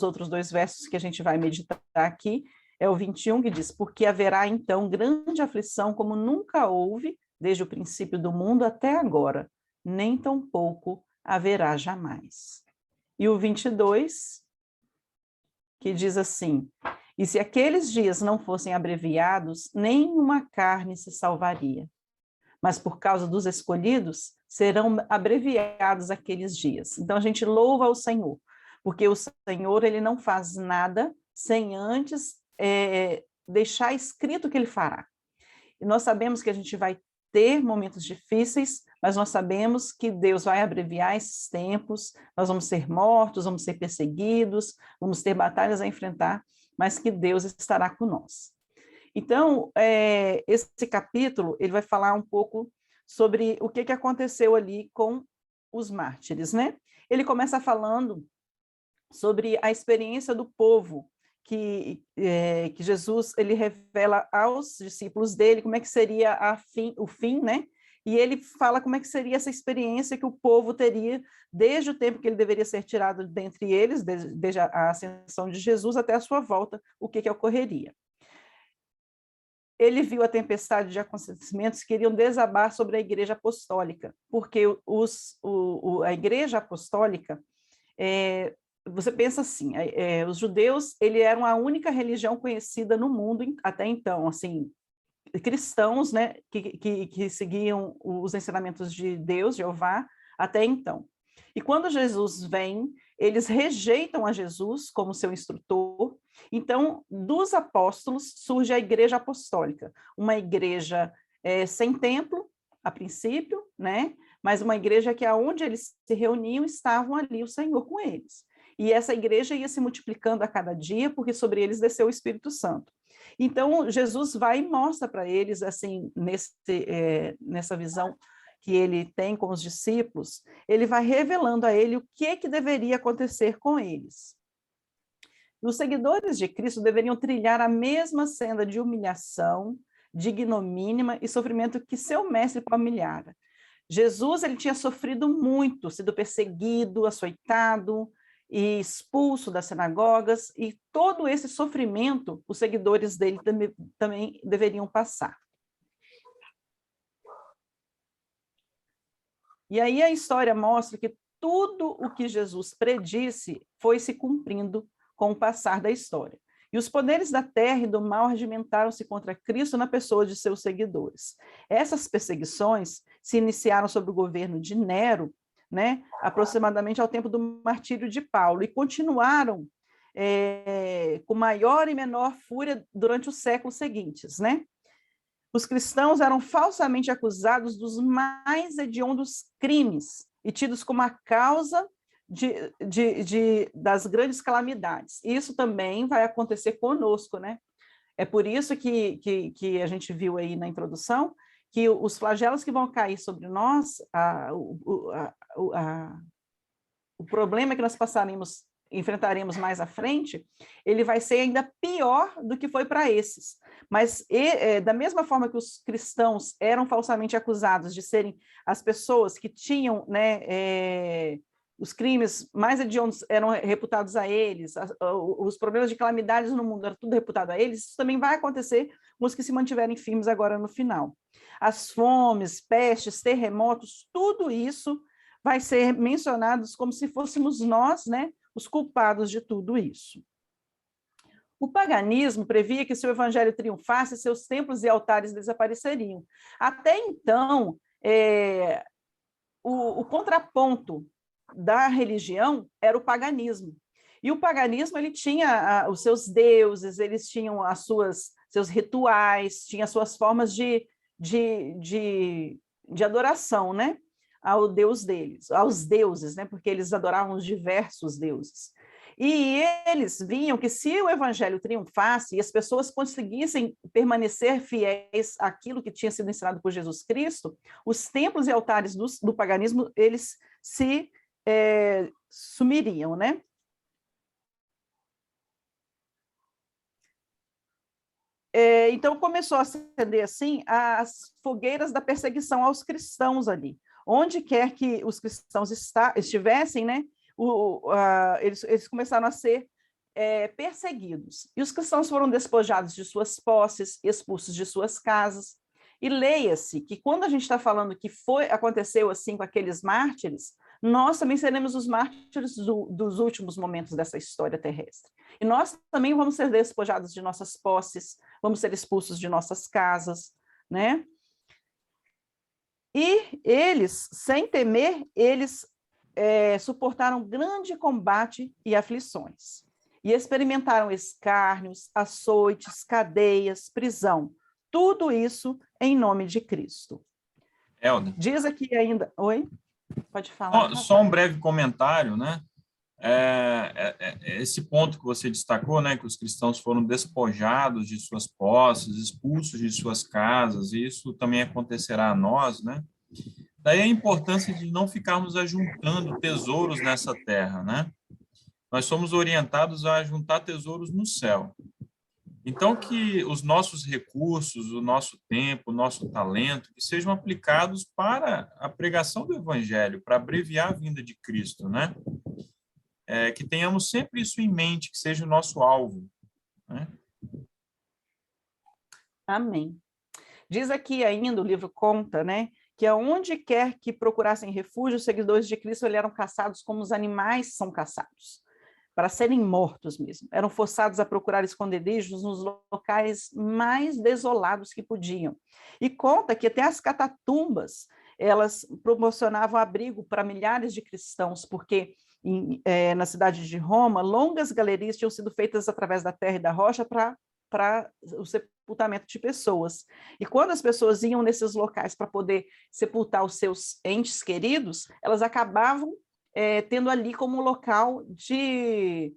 outros 2 versos que a gente vai meditar aqui é o 21, que diz: porque haverá então grande aflição como nunca houve, desde o princípio do mundo até agora, nem tampouco haverá jamais. E o 22, que diz assim: e se aqueles dias não fossem abreviados, nenhuma carne se salvaria. Mas por causa dos escolhidos, serão abreviados aqueles dias. Então a gente louva ao Senhor, porque o Senhor, ele não faz nada sem antes deixar escrito o que ele fará. E nós sabemos que a gente vai ter momentos difíceis, mas nós sabemos que Deus vai abreviar esses tempos, nós vamos ser mortos, vamos ser perseguidos, vamos ter batalhas a enfrentar, mas que Deus estará com nós. Então, esse capítulo, ele vai falar um pouco sobre o que aconteceu ali com os mártires, né? Ele começa falando sobre a experiência do povo, que Jesus, ele revela aos discípulos dele como é que seria o fim, né? E ele fala como é que seria essa experiência que o povo teria desde o tempo que ele deveria ser tirado dentre eles, desde a ascensão de Jesus até a sua volta, o que ocorreria. Ele viu a tempestade de acontecimentos que iriam desabar sobre a Igreja Apostólica, porque a Igreja Apostólica, você pensa assim, os judeus, eles eram a única religião conhecida no mundo até então, assim, cristãos, né, que seguiam os ensinamentos de Deus, Jeová, até então. E quando Jesus vem, eles rejeitam a Jesus como seu instrutor. Então, dos apóstolos surge a Igreja Apostólica, uma igreja sem templo, a princípio, né? Mas uma igreja que aonde eles se reuniam, estavam ali o Senhor com eles. E essa igreja ia se multiplicando a cada dia, porque sobre eles desceu o Espírito Santo. Então, Jesus vai e mostra para eles, assim, nessa visão que ele tem com os discípulos, ele vai revelando a ele o que deveria acontecer com eles. Os seguidores de Cristo deveriam trilhar a mesma senda de humilhação, de ignomínia e sofrimento que seu mestre familiara. Jesus, ele tinha sofrido muito, sido perseguido, açoitado e expulso das sinagogas, e todo esse sofrimento os seguidores dele também deveriam passar. E aí a história mostra que tudo o que Jesus predisse foi se cumprindo com o passar da história. E os poderes da terra e do mal regimentaram-se contra Cristo na pessoa de seus seguidores. Essas perseguições se iniciaram sob o governo de Nero, né, aproximadamente ao tempo do martírio de Paulo, e continuaram com maior e menor fúria durante os séculos seguintes, né? Os cristãos eram falsamente acusados dos mais hediondos crimes e tidos como a causa das grandes calamidades. Isso também vai acontecer conosco, né? É por isso que a gente viu aí na introdução que os flagelos que vão cair sobre nós, o problema que nós enfrentaremos mais à frente, ele vai ser ainda pior do que foi para esses. Mas, da mesma forma que os cristãos eram falsamente acusados de serem as pessoas que tinham, né, os crimes mais hediondos eram reputados a eles, os problemas de calamidades no mundo eram tudo reputado a eles, isso também vai acontecer com os que se mantiverem firmes agora no final. As fomes, pestes, terremotos, tudo isso vai ser mencionados como se fôssemos nós, né, os culpados de tudo isso. O paganismo previa que se o evangelho triunfasse, seus templos e altares desapareceriam. Até então, o contraponto da religião era o paganismo. E o paganismo, ele tinha os seus deuses, eles tinham seus rituais, tinha as suas formas de adoração, né? Ao Deus deles, aos deuses, né? Porque eles adoravam os diversos deuses. E eles viam que se o evangelho triunfasse e as pessoas conseguissem permanecer fiéis àquilo que tinha sido ensinado por Jesus Cristo, os templos e altares do paganismo, eles se sumiriam, né? Então começou a acender assim as fogueiras da perseguição aos cristãos ali. Onde quer que os cristãos estivessem, né? Eles começaram a ser perseguidos. E os cristãos foram despojados de suas posses, expulsos de suas casas. E leia-se que quando a gente está falando que aconteceu assim com aqueles mártires, nós também seremos os mártires dos últimos momentos dessa história terrestre. E nós também vamos ser despojados de nossas posses, vamos ser expulsos de nossas casas, né? E eles, sem temer, eles suportaram grande combate e aflições. E experimentaram escárnios, açoites, cadeias, prisão. Tudo isso em nome de Cristo. Helder. Diz aqui ainda... Oi? Pode falar. Só um breve comentário, né? Esse ponto que você destacou, né, que os cristãos foram despojados de suas posses, expulsos de suas casas, e isso também acontecerá a nós, né? Daí a importância de não ficarmos ajuntando tesouros nessa terra, né? Nós somos orientados a juntar tesouros no céu. Então, que os nossos recursos, o nosso tempo, o nosso talento, que sejam aplicados para a pregação do Evangelho, para abreviar a vinda de Cristo, né? Que tenhamos sempre isso em mente, que seja o nosso alvo, né? Amém. Diz aqui ainda, o livro conta, né, que aonde quer que procurassem refúgio, os seguidores de Cristo eram caçados como os animais são caçados, para serem mortos mesmo. Eram forçados a procurar esconderijos nos locais mais desolados que podiam. E conta que até as catatumbas, elas proporcionavam abrigo para milhares de cristãos, porque na cidade de Roma, longas galerias tinham sido feitas através da terra e da rocha para o sepultamento de pessoas. E quando as pessoas iam nesses locais para poder sepultar os seus entes queridos, elas acabavam tendo ali como local de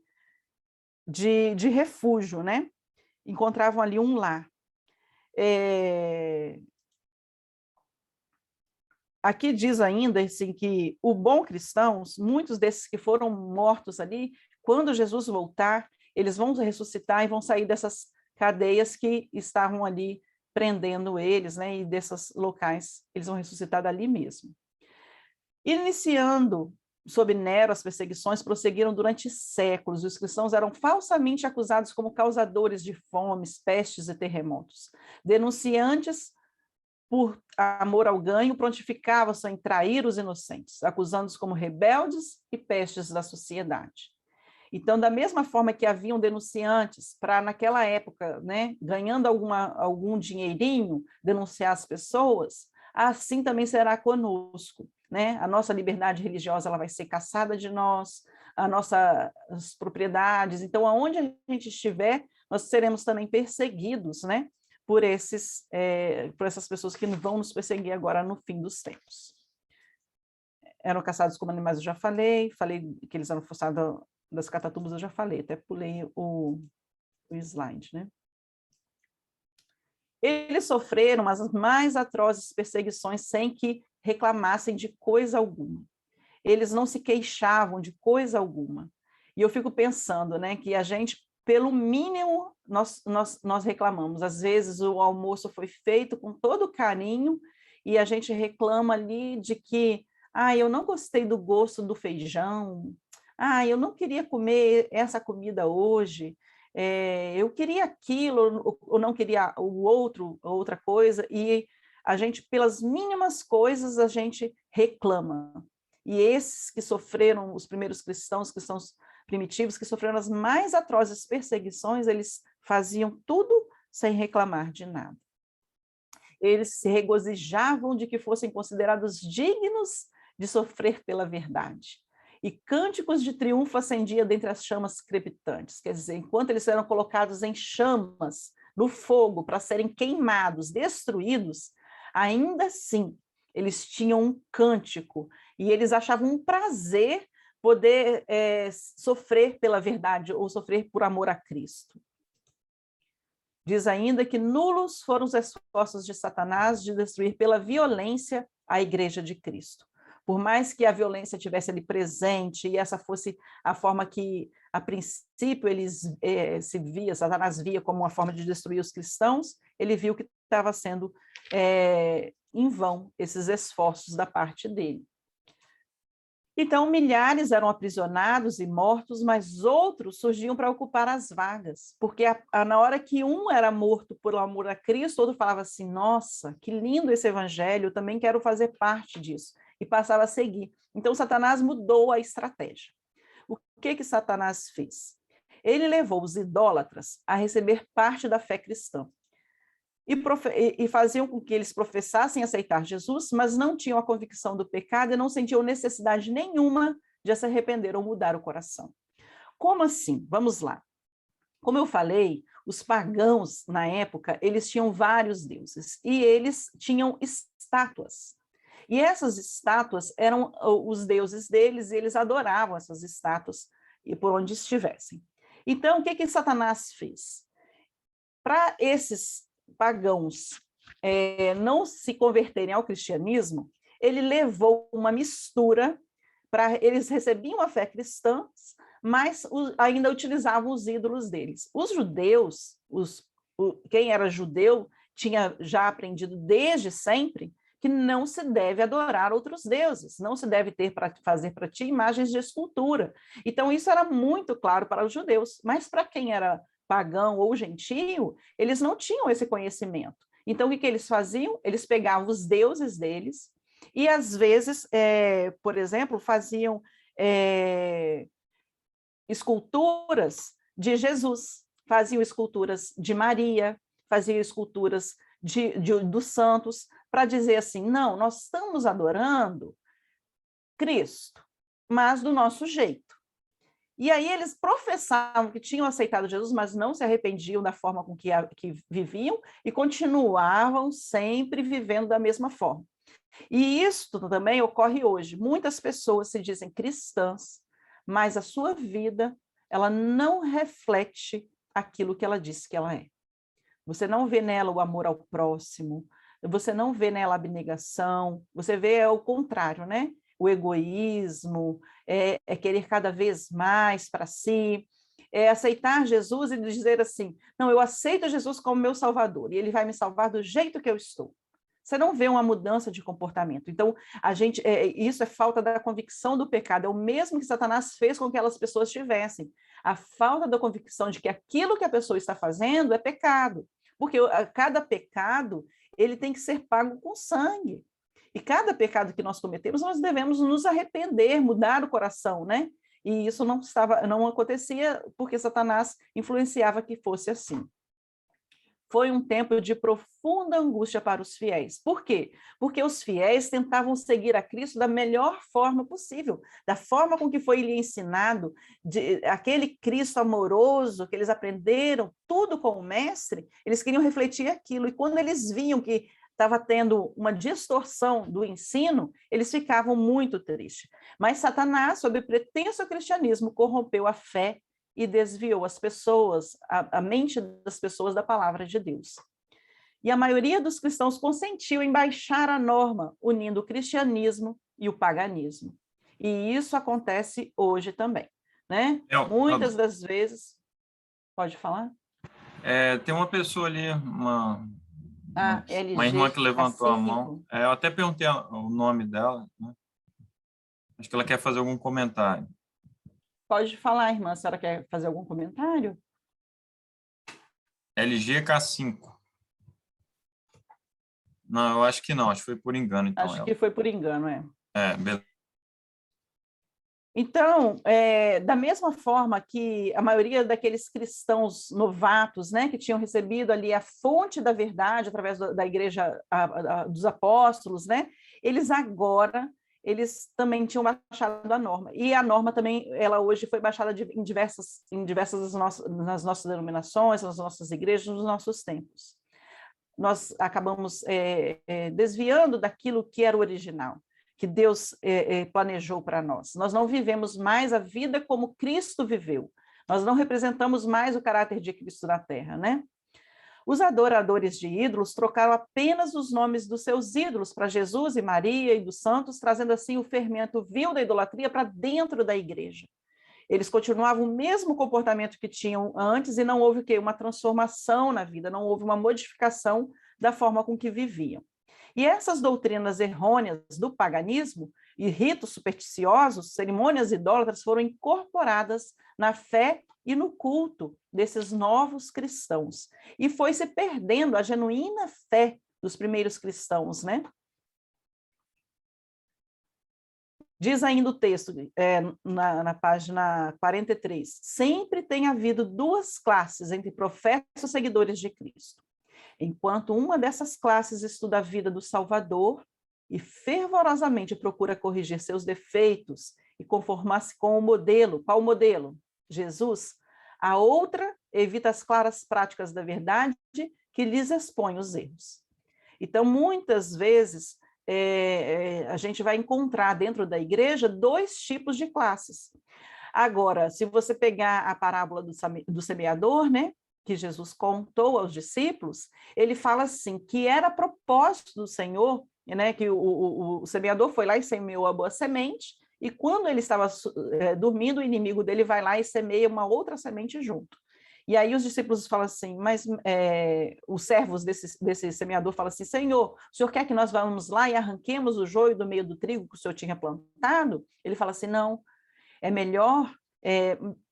refúgio, né? Encontravam ali um lar. Aqui diz ainda assim, que o bom cristãos, muitos desses que foram mortos ali, quando Jesus voltar, eles vão ressuscitar e vão sair dessas cadeias que estavam ali prendendo eles, né? E desses locais, eles vão ressuscitar dali mesmo. Iniciando sob Nero, as perseguições prosseguiram durante séculos. Os cristãos eram falsamente acusados como causadores de fomes, pestes e terremotos. Denunciantes, por amor ao ganho, prontificavam-se em trair os inocentes, acusando-os como rebeldes e pestes da sociedade. Então, da mesma forma que haviam denunciantes para, naquela época, né, ganhando algum dinheirinho, denunciar as pessoas, assim também será conosco. Né? A nossa liberdade religiosa ela vai ser caçada de nós, as propriedades. Então, aonde a gente estiver, nós seremos também perseguidos, né? Por essas pessoas que vão nos perseguir agora no fim dos tempos. Eram caçados como animais, eu já falei que eles eram forçados das catatumbas, eu já falei, até pulei o slide, né? Eles sofreram as mais atrozes perseguições sem que reclamassem de coisa alguma. Eles não se queixavam de coisa alguma. E eu fico pensando, né, que a gente, pelo mínimo, nós reclamamos. Às vezes o almoço foi feito com todo carinho e a gente reclama ali de que eu não gostei do gosto do feijão, eu não queria comer essa comida hoje, eu queria aquilo, ou não queria outra coisa, e a gente, pelas mínimas coisas, a gente reclama. E esses que sofreram, os primeiros cristãos primitivos, que sofreram as mais atrozes perseguições, eles faziam tudo sem reclamar de nada. Eles se regozijavam de que fossem considerados dignos de sofrer pela verdade. e cânticos de triunfo acendiam dentre as chamas crepitantes. Quer dizer, enquanto eles eram colocados em chamas, no fogo, para serem queimados, destruídos, ainda assim, eles tinham um cântico, e eles achavam um prazer poder sofrer pela verdade, ou sofrer por amor a Cristo. Diz ainda que nulos foram os esforços de Satanás de destruir pela violência a igreja de Cristo. Por mais que a violência estivesse ali presente, e essa fosse a forma que, a princípio, Satanás via como uma forma de destruir os cristãos, ele viu que estava sendo em vão esses esforços da parte dele. Então, milhares eram aprisionados e mortos, mas outros surgiam para ocupar as vagas, porque na hora que um era morto por amor a Cristo, outro falava assim, nossa, que lindo esse evangelho, eu também quero fazer parte disso, e passava a seguir. Então, Satanás mudou a estratégia. O que Satanás fez? Ele levou os idólatras a receber parte da fé cristã, e faziam com que eles professassem aceitar Jesus, mas não tinham a convicção do pecado e não sentiam necessidade nenhuma de se arrepender ou mudar o coração. Como assim? Vamos lá. Como eu falei, os pagãos, na época, eles tinham vários deuses, e eles tinham estátuas. E essas estátuas eram os deuses deles, e eles adoravam essas estátuas por onde estivessem. Então, o que Satanás fez? Para esses pagãos não se converterem ao cristianismo, ele levou uma mistura, eles recebiam a fé cristã, mas ainda utilizavam os ídolos deles. Os judeus, quem era judeu, tinha já aprendido desde sempre que não se deve adorar outros deuses, não se deve fazer para ti imagens de escultura. Então, isso era muito claro para os judeus, mas para quem era pagão ou gentio, eles não tinham esse conhecimento. Então, o que eles faziam? Eles pegavam os deuses deles e, às vezes, por exemplo, faziam esculturas de Jesus, faziam esculturas de Maria, faziam esculturas dos santos, para dizer assim, não, nós estamos adorando Cristo, mas do nosso jeito. E aí eles professavam que tinham aceitado Jesus, mas não se arrependiam da forma com que viviam e continuavam sempre vivendo da mesma forma. E isso também ocorre hoje. Muitas pessoas se dizem cristãs, mas a sua vida, ela não reflete aquilo que ela disse que ela é. Você não vê nela o amor ao próximo, você não vê nela a abnegação, você vê o contrário, né? O egoísmo, querer cada vez mais para si, aceitar Jesus e dizer assim, não, eu aceito Jesus como meu salvador, e ele vai me salvar do jeito que eu estou. Você não vê uma mudança de comportamento. Então, isso é falta da convicção do pecado, é o mesmo que Satanás fez com que aquelas pessoas tivessem. A falta da convicção de que aquilo que a pessoa está fazendo é pecado, porque cada pecado, ele tem que ser pago com sangue. E cada pecado que nós cometemos, nós devemos nos arrepender, mudar o coração, né? E isso não acontecia porque Satanás influenciava que fosse assim. Foi um tempo de profunda angústia para os fiéis. Por quê? Porque os fiéis tentavam seguir a Cristo da melhor forma possível, da forma com que foi lhe ensinado, aquele Cristo amoroso que eles aprenderam tudo com o Mestre, eles queriam refletir aquilo. E quando eles viam que estava tendo uma distorção do ensino, eles ficavam muito tristes. Mas Satanás, sob pretenso cristianismo, corrompeu a fé e desviou as pessoas, a mente das pessoas da palavra de Deus. E a maioria dos cristãos consentiu em baixar a norma, unindo o cristianismo e o paganismo. E isso acontece hoje também, né? Muitas das vezes... Pode falar? Tem uma pessoa ali, uma irmã que levantou a mão. Eu até perguntei o nome dela, né? Acho que ela quer fazer algum comentário. Pode falar, irmã, a senhora quer fazer algum comentário? LGK5. Não, eu acho que não, acho que foi por engano. Então, acho que foi por engano, beleza. Então, da mesma forma que a maioria daqueles cristãos novatos, né, que tinham recebido ali a fonte da verdade através da igreja dos apóstolos, né, eles agora eles também tinham baixado a norma. E a norma também, ela hoje foi baixada em diversas nas nossas denominações, nas nossas igrejas, nos nossos templos. Nós acabamos desviando daquilo que era o original, que Deus planejou para nós. Nós não vivemos mais a vida como Cristo viveu. Nós não representamos mais o caráter de Cristo na Terra, né? Os adoradores de ídolos trocaram apenas os nomes dos seus ídolos para Jesus e Maria e dos santos, trazendo assim o fermento vil da idolatria para dentro da igreja. Eles continuavam o mesmo comportamento que tinham antes e não houve uma transformação na vida, não houve uma modificação da forma com que viviam. E essas doutrinas errôneas do paganismo e ritos supersticiosos, cerimônias idólatras, foram incorporadas na fé e no culto desses novos cristãos. E foi se perdendo a genuína fé dos primeiros cristãos, né? Diz ainda o texto, na página 43, sempre tem havido duas classes entre profetas e seguidores de Cristo. Enquanto uma dessas classes estuda a vida do Salvador e fervorosamente procura corrigir seus defeitos e conformar-se com o modelo. Qual o modelo? Jesus. A outra evita as claras práticas da verdade que lhes expõe os erros. Então, muitas vezes, a gente vai encontrar dentro da igreja dois tipos de classes. Agora, se você pegar a parábola do semeador, né, que Jesus contou aos discípulos, ele fala assim, que era propósito do Senhor, né, que o semeador foi lá e semeou a boa semente, e quando ele estava dormindo, o inimigo dele vai lá e semeia uma outra semente junto. E aí os discípulos falam assim, mas os servos desse semeador falam assim, Senhor, o Senhor quer que nós vamos lá e arranquemos o joio do meio do trigo que o Senhor tinha plantado? Ele fala assim, não, é melhor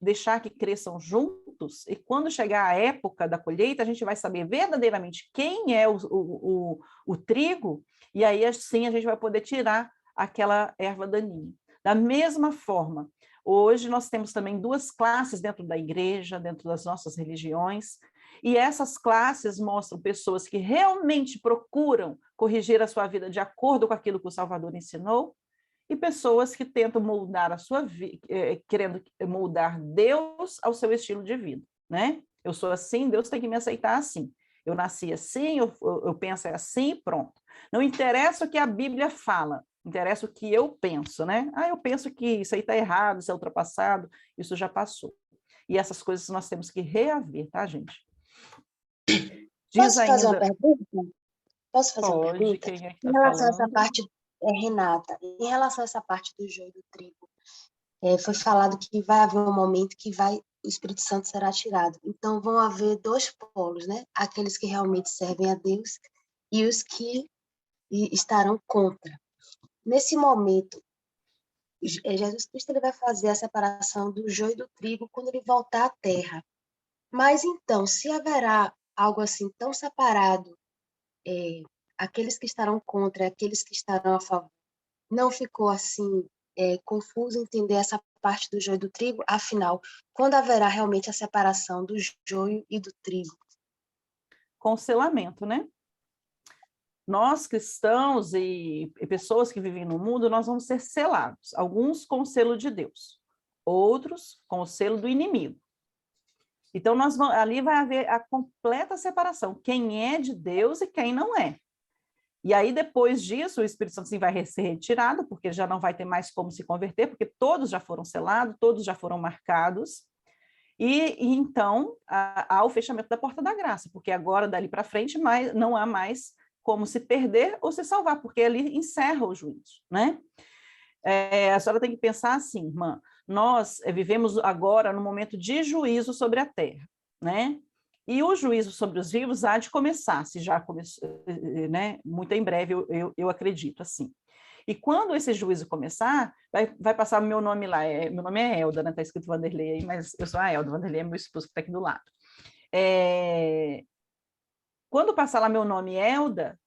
deixar que cresçam juntos, e quando chegar a época da colheita, a gente vai saber verdadeiramente quem é o trigo, e aí assim a gente vai poder tirar aquela erva daninha. Da mesma forma, hoje nós temos também duas classes dentro da igreja, dentro das nossas religiões, e essas classes mostram pessoas que realmente procuram corrigir a sua vida de acordo com aquilo que o Salvador ensinou, e pessoas que tentam moldar a sua vida, querendo moldar Deus ao seu estilo de vida, né? Eu sou assim, Deus tem que me aceitar assim. Eu nasci assim, eu penso assim, pronto. Não interessa o que a Bíblia fala, interessa o que eu penso, né? Eu penso que isso aí está errado, isso é ultrapassado, isso já passou. E essas coisas nós temos que reaver, tá, gente? Posso fazer uma pergunta? Posso fazer uma Pode, pergunta? quem é que Em tá relação a essa falando? parte, Renata, em relação a essa parte do joio do trigo, foi falado que vai haver um momento que o Espírito Santo será tirado. Então, vão haver dois polos, né? Aqueles que realmente servem a Deus e os que estarão contra. Nesse momento, Jesus Cristo ele vai fazer a separação do joio e do trigo quando ele voltar à terra. Mas, então, se haverá algo assim tão separado, aqueles que estarão contra e aqueles que estarão a favor, não ficou assim confuso entender essa parte do joio e do trigo? Afinal, quando haverá realmente a separação do joio e do trigo? Com selamento, né? Nós, cristãos e pessoas que vivem no mundo, nós vamos ser selados. Alguns com o selo de Deus, outros com o selo do inimigo. Então, ali vai haver a completa separação. Quem é de Deus e quem não é. E aí, depois disso, o Espírito Santo sim, vai ser retirado, porque já não vai ter mais como se converter, porque todos já foram selados, todos já foram marcados. E então, há o fechamento da porta da graça, porque agora, dali para frente, não há mais como se perder ou se salvar, porque ali encerra o juízo, né? A senhora tem que pensar assim, irmã, nós vivemos agora no momento de juízo sobre a terra, né? E o juízo sobre os vivos há de começar, se já começou, né? Muito em breve, eu acredito, assim. E quando esse juízo começar, vai passar o meu nome lá, meu nome é Elda, né? Está escrito Vanderlei aí, mas eu sou a Elda, Vanderlei é meu esposo que está aqui do lado. Quando passar lá meu nome Elda,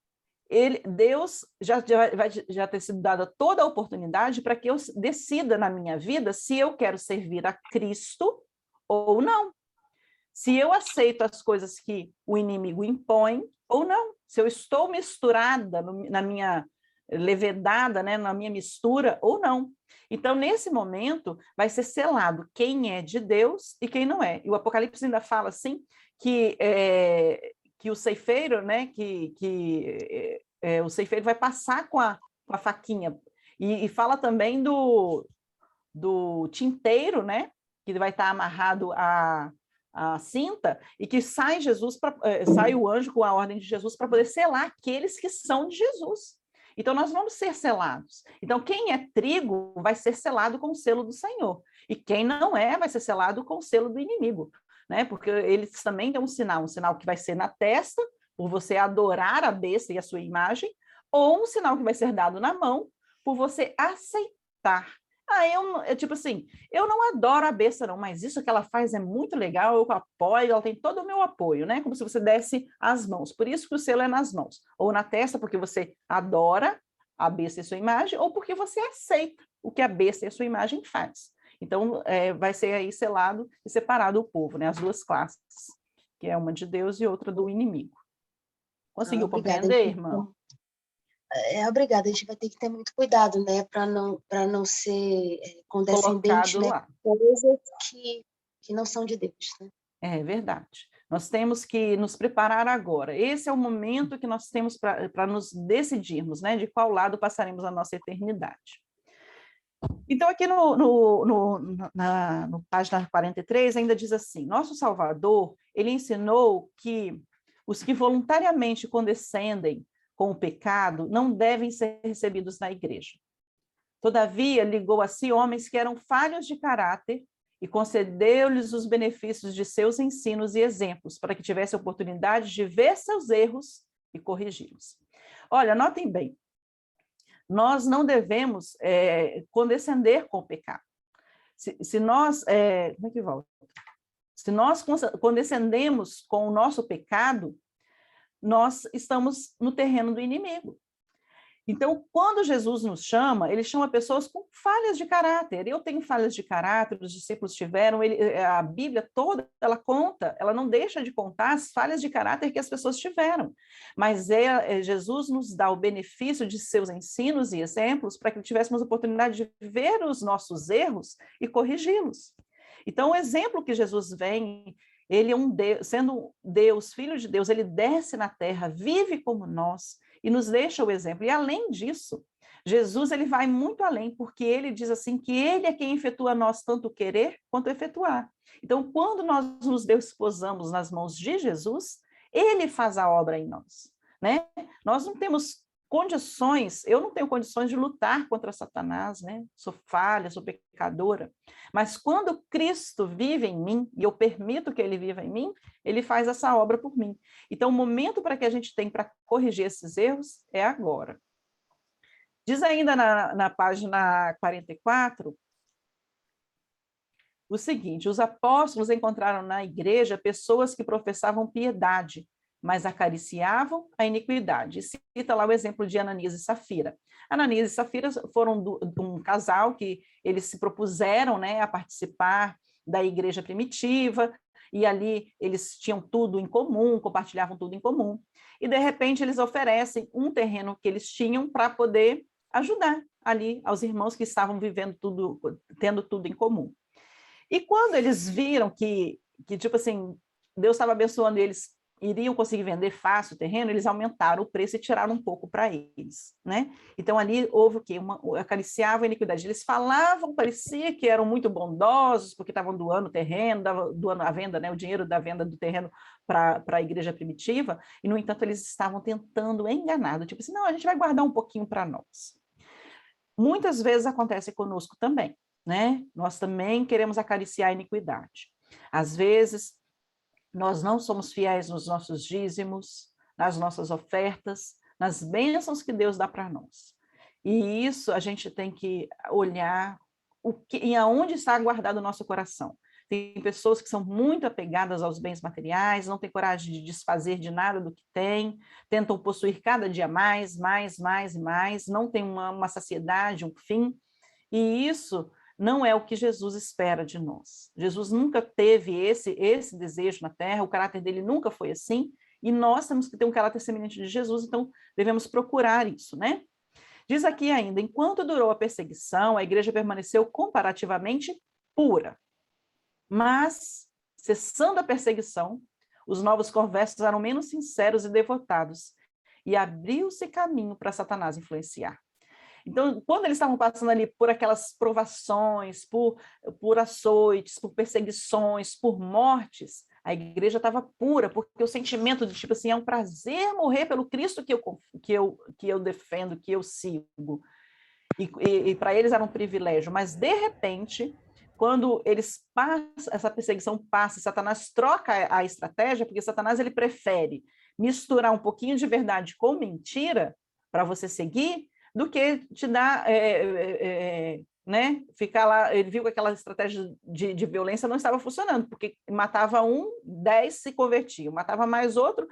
Deus já ter sido dada toda a oportunidade para que eu decida na minha vida se eu quero servir a Cristo ou não. Se eu aceito as coisas que o inimigo impõe ou não. Se eu estou misturada na minha levedada, né, na minha mistura ou não. Então, nesse momento, vai ser selado quem é de Deus e quem não é. E o Apocalipse ainda fala assim que o ceifeiro, né, o ceifeiro vai passar com a faquinha. E fala também do tinteiro, né, que vai estar amarrado a cinta, e que sai o anjo com a ordem de Jesus para poder selar aqueles que são de Jesus. Então, nós vamos ser selados. Então, quem é trigo vai ser selado com o selo do Senhor. E quem não é, vai ser selado com o selo do inimigo. Né? Porque eles também têm um sinal que vai ser na testa, por você adorar a besta e a sua imagem, ou um sinal que vai ser dado na mão, por você aceitar. Tipo assim, eu não adoro a besta, não, mas isso que ela faz é muito legal, eu apoio, ela tem todo o meu apoio, né? Como se você desse as mãos. Por isso que o selo é nas mãos. Ou na testa, porque você adora a besta e a sua imagem, ou porque você aceita o que a besta e a sua imagem faz. Então, vai ser aí selado e separado o povo, né? As duas classes, que é uma de Deus e outra do inimigo. Conseguiu compreender, irmão? Obrigada, a gente vai ter que ter muito cuidado, né, para não ser condescendente, né, coisas que não são de Deus, né? É verdade. Nós temos que nos preparar agora. Esse é o momento que nós temos para nos decidirmos, né, de qual lado passaremos a nossa eternidade. Então, aqui no página 43, ainda diz assim: nosso Salvador, ele ensinou que os que voluntariamente condescendem com o pecado não devem ser recebidos na igreja. Todavia, ligou a si homens que eram falhos de caráter e concedeu-lhes os benefícios de seus ensinos e exemplos, para que tivessem a oportunidade de ver seus erros e corrigi-los. Olha, notem bem, nós não devemos condescender com o pecado. Se nós... como é que volta? Se nós condescendemos com o nosso pecado, nós estamos no terreno do inimigo. Então, quando Jesus nos chama, ele chama pessoas com falhas de caráter. Eu tenho falhas de caráter, os discípulos tiveram, a Bíblia toda, ela conta, ela não deixa de contar as falhas de caráter que as pessoas tiveram. Mas Jesus nos dá o benefício de seus ensinos e exemplos para que tivéssemos a oportunidade de ver os nossos erros e corrigi-los. Então, o exemplo que Jesus vem... Ele é um Deus, sendo Deus, Filho de Deus, ele desce na terra, vive como nós e nos deixa o exemplo. E além disso, Jesus ele vai muito além, porque ele diz assim que ele é quem efetua nós tanto querer quanto efetuar. Então, quando nós nos desposamos nas mãos de Jesus, ele faz a obra em nós, né? Nós não temos condições, eu não tenho condições de lutar contra Satanás, né? Sou falha, sou pecadora, mas quando Cristo vive em mim, e eu permito que ele viva em mim, ele faz essa obra por mim. Então, o momento para que a gente tem para corrigir esses erros é agora. Diz ainda na página 44, o seguinte: os apóstolos encontraram na igreja pessoas que professavam piedade, mas acariciavam a iniquidade. E cita lá o exemplo de Ananias e Safira. Ananias e Safira foram um casal que eles se propuseram, né, a participar da igreja primitiva, e ali eles tinham tudo em comum, compartilhavam tudo em comum. E, de repente, eles oferecem um terreno que eles tinham para poder ajudar ali aos irmãos que estavam vivendo tudo, tendo tudo em comum. E quando eles viram que tipo assim, Deus estava abençoando eles, iriam conseguir vender fácil o terreno, eles aumentaram o preço e tiraram um pouco para eles, né? Então, ali houve o quê? Acariciava a iniquidade. Eles falavam, parecia que eram muito bondosos, porque estavam doando o terreno, doando a venda, né? O dinheiro da venda do terreno para a igreja primitiva, e, no entanto, eles estavam tentando enganar, tipo assim, não, a gente vai guardar um pouquinho para nós. Muitas vezes acontece conosco também, né? Nós também queremos acariciar a iniquidade. Às vezes, nós não somos fiéis nos nossos dízimos, nas nossas ofertas, nas bênçãos que Deus dá para nós. E isso a gente tem que olhar e aonde está guardado o nosso coração. Tem pessoas que são muito apegadas aos bens materiais, não têm coragem de desfazer de nada do que têm, tentam possuir cada dia mais, não tem uma saciedade, um fim, e isso não é o que Jesus espera de nós. Jesus nunca teve esse desejo na Terra, o caráter dele nunca foi assim, e nós temos que ter um caráter semelhante de Jesus, então devemos procurar isso, né? Diz aqui ainda, enquanto durou a perseguição, a igreja permaneceu comparativamente pura. Mas, cessando a perseguição, os novos conversos eram menos sinceros e devotados, e abriu-se caminho para Satanás influenciar. Então, quando eles estavam passando ali por aquelas provações, por açoites, por perseguições, por mortes, a igreja estava pura, porque o sentimento de tipo assim, é um prazer morrer pelo Cristo que eu defendo, que eu sigo. E para eles era um privilégio, mas de repente, quando eles passam, essa perseguição passa, Satanás troca a estratégia, porque Satanás ele prefere misturar um pouquinho de verdade com mentira para você seguir, do que te dar, né, ficar lá. Ele viu que aquela estratégia de violência não estava funcionando, porque matava 10 se convertiam, matava mais outro,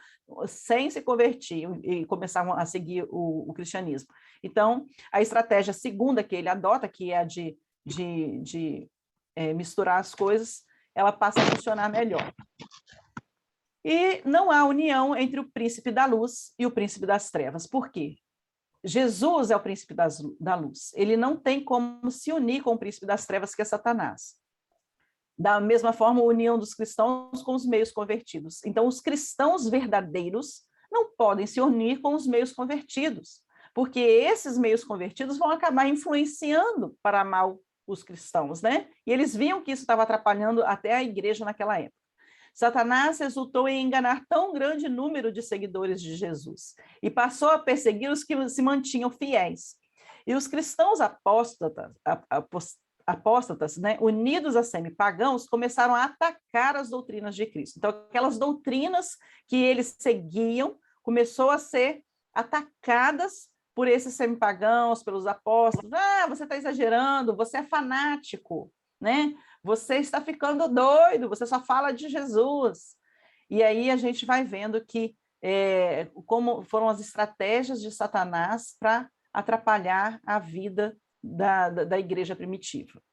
100 se convertiam e começavam a seguir o cristianismo. Então, a estratégia segunda que ele adota, que é a de misturar as coisas, ela passa a funcionar melhor. E não há união entre o príncipe da luz e o príncipe das trevas. Por quê? Jesus é o príncipe da luz. Ele não tem como se unir com o príncipe das trevas, que é Satanás. Da mesma forma, a união dos cristãos com os meios convertidos. Então, os cristãos verdadeiros não podem se unir com os meios convertidos, porque esses meios convertidos vão acabar influenciando para mal os cristãos, né? E eles viam que isso estava atrapalhando até a igreja naquela época. Satanás resultou em enganar tão grande número de seguidores de Jesus e passou a perseguir os que se mantinham fiéis. E os cristãos apóstatas, né, unidos a semi-pagãos, começaram a atacar as doutrinas de Cristo. Então, aquelas doutrinas que eles seguiam começou a ser atacadas por esses semi-pagãos, pelos apóstolos. Ah, você está exagerando, você é fanático, né? Você está ficando doido, você só fala de Jesus. E aí a gente vai vendo que como foram as estratégias de Satanás para atrapalhar a vida da igreja primitiva.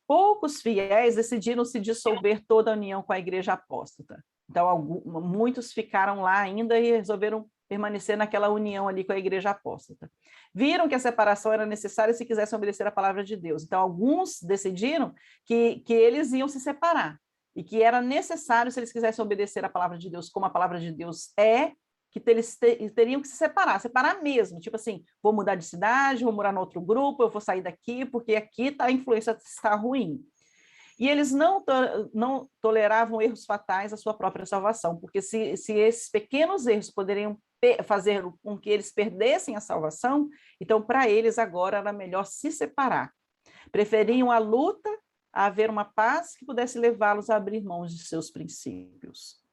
Poucos fiéis decidiram se dissolver toda a união com a igreja apóstata. Então, muitos ficaram lá ainda e resolveram permanecer naquela união ali com a igreja apóstata. Viram que a separação era necessária se quisessem obedecer a palavra de Deus. Então, alguns decidiram que eles iam se separar e que era necessário, se eles quisessem obedecer a palavra de Deus como a palavra de Deus que eles teriam que se separar mesmo. Tipo assim, vou mudar de cidade, vou morar no outro grupo, eu vou sair daqui, porque aqui a influência está ruim. E eles não toleravam erros fatais à sua própria salvação, porque se esses pequenos erros poderiam fazer com que eles perdessem a salvação, então para eles agora era melhor se separar. Preferiam a luta a haver uma paz que pudesse levá-los a abrir mão de seus princípios.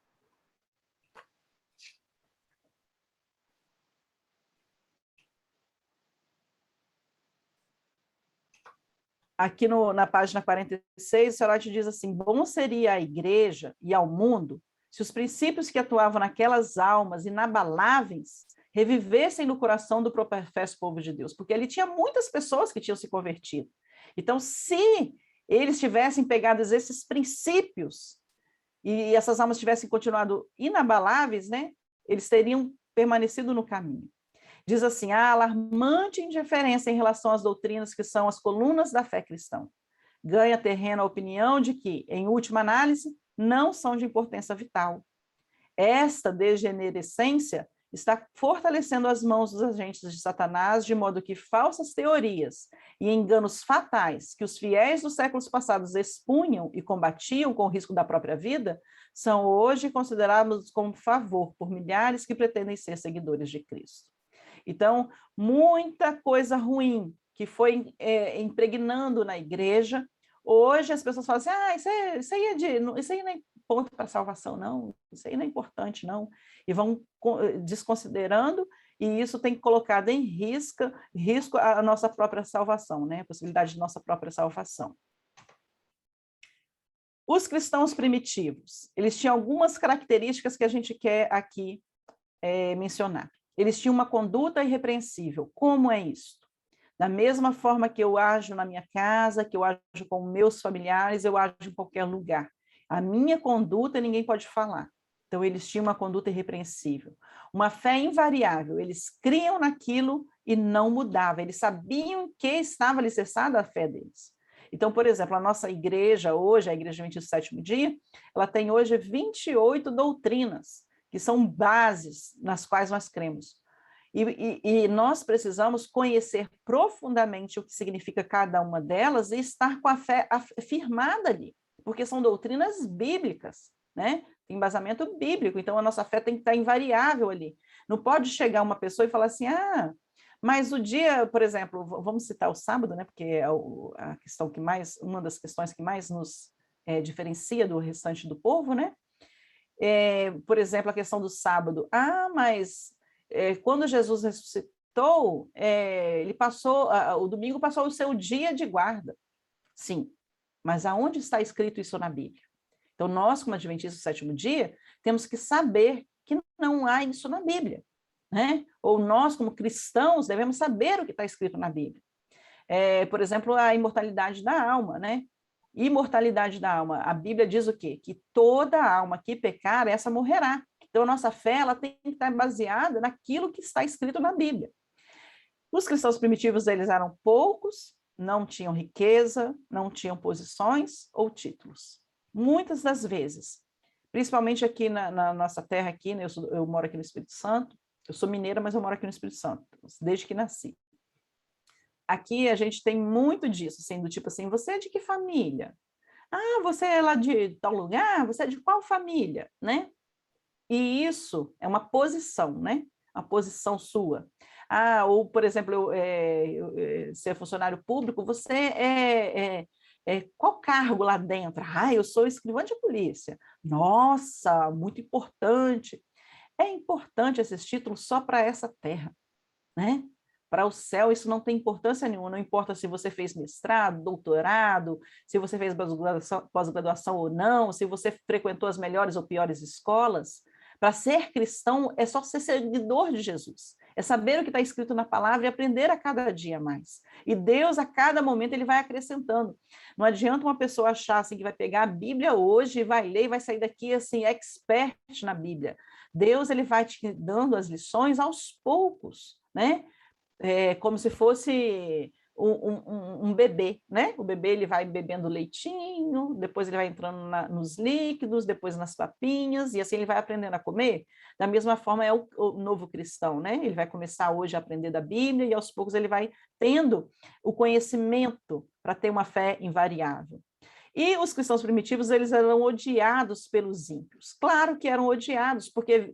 Aqui na página 46, o Seurat diz assim: bom seria à igreja e ao mundo se os princípios que atuavam naquelas almas inabaláveis revivessem no coração do professo povo de Deus, porque ali tinha muitas pessoas que tinham se convertido. Então, se eles tivessem pegado esses princípios e essas almas tivessem continuado inabaláveis, né, eles teriam permanecido no caminho. Diz assim: a alarmante indiferença em relação às doutrinas que são as colunas da fé cristã. Ganha terreno a opinião de que, em última análise, não são de importância vital. Esta degenerescência está fortalecendo as mãos dos agentes de Satanás, de modo que falsas teorias e enganos fatais que os fiéis dos séculos passados expunham e combatiam com o risco da própria vida, são hoje considerados como favor por milhares que pretendem ser seguidores de Cristo. Então, muita coisa ruim que foi impregnando na igreja, hoje as pessoas falam assim: isso aí não é ponto para salvação, não, isso aí não é importante, não, e vão desconsiderando, e isso tem colocado em risco a nossa própria salvação, né? A possibilidade de nossa própria salvação. Os cristãos primitivos, eles tinham algumas características que a gente quer aqui mencionar. Eles tinham uma conduta irrepreensível. Como é isso? Da mesma forma que eu ajo na minha casa, que eu ajo com meus familiares, eu ajo em qualquer lugar. A minha conduta ninguém pode falar. Então, eles tinham uma conduta irrepreensível, uma fé invariável, eles criam naquilo e não mudava, eles sabiam que estava alicerçada a fé deles. Então, por exemplo, a nossa igreja hoje, a Igreja Adventista do Sétimo Dia, ela tem hoje 28 doutrinas, que são bases nas quais nós cremos. E nós precisamos conhecer profundamente o que significa cada uma delas e estar com a fé firmada ali, porque são doutrinas bíblicas, né? Tem embasamento bíblico, então a nossa fé tem que estar invariável ali. Não pode chegar uma pessoa e falar assim, mas o dia, por exemplo, vamos citar o sábado, né? Porque é a questão que mais, uma das questões que mais nos diferencia do restante do povo, né? Por exemplo, a questão do sábado. Mas quando Jesus ressuscitou, ele passou, o domingo passou o seu dia de guarda. Sim, mas aonde está escrito isso na Bíblia? Então, nós, como adventistas do sétimo dia, temos que saber que não há isso na Bíblia, né? Ou nós, como cristãos, devemos saber o que está escrito na Bíblia. Por exemplo, a imortalidade da alma, né? Imortalidade da alma. A Bíblia diz o quê? Que toda alma que pecar, essa morrerá. Então, a nossa fé ela tem que estar baseada naquilo que está escrito na Bíblia. Os cristãos primitivos, eles eram poucos, não tinham riqueza, não tinham posições ou títulos. Muitas das vezes, principalmente aqui na nossa terra, aqui, né, eu moro aqui no Espírito Santo, eu sou mineira, mas eu moro aqui no Espírito Santo, desde que nasci. Aqui a gente tem muito disso, assim, do tipo assim, você é de que família? Você é lá de tal lugar? Você é de qual família? Né? E isso é uma posição, né? A posição sua. Ou, por exemplo, ser funcionário público, você qual cargo lá dentro? Eu sou escrivã de polícia. Nossa, muito importante. É importante esses títulos só para essa terra, né? Para o céu, isso não tem importância nenhuma, não importa se você fez mestrado, doutorado, se você fez pós-graduação ou não, se você frequentou as melhores ou piores escolas. Para ser cristão é só ser seguidor de Jesus, é saber o que está escrito na palavra e aprender a cada dia mais. E Deus, a cada momento, ele vai acrescentando. Não adianta uma pessoa achar assim, que vai pegar a Bíblia hoje, vai ler e vai sair daqui assim, expert na Bíblia. Deus ele vai te dando as lições aos poucos, né? Como se fosse um bebê, né? O bebê ele vai bebendo leitinho, depois ele vai entrando nos líquidos, depois nas papinhas, e assim ele vai aprendendo a comer. Da mesma forma é o novo cristão, né? Ele vai começar hoje a aprender da Bíblia e aos poucos ele vai tendo o conhecimento para ter uma fé invariável. E os cristãos primitivos, eles eram odiados pelos ímpios. Claro que eram odiados, porque...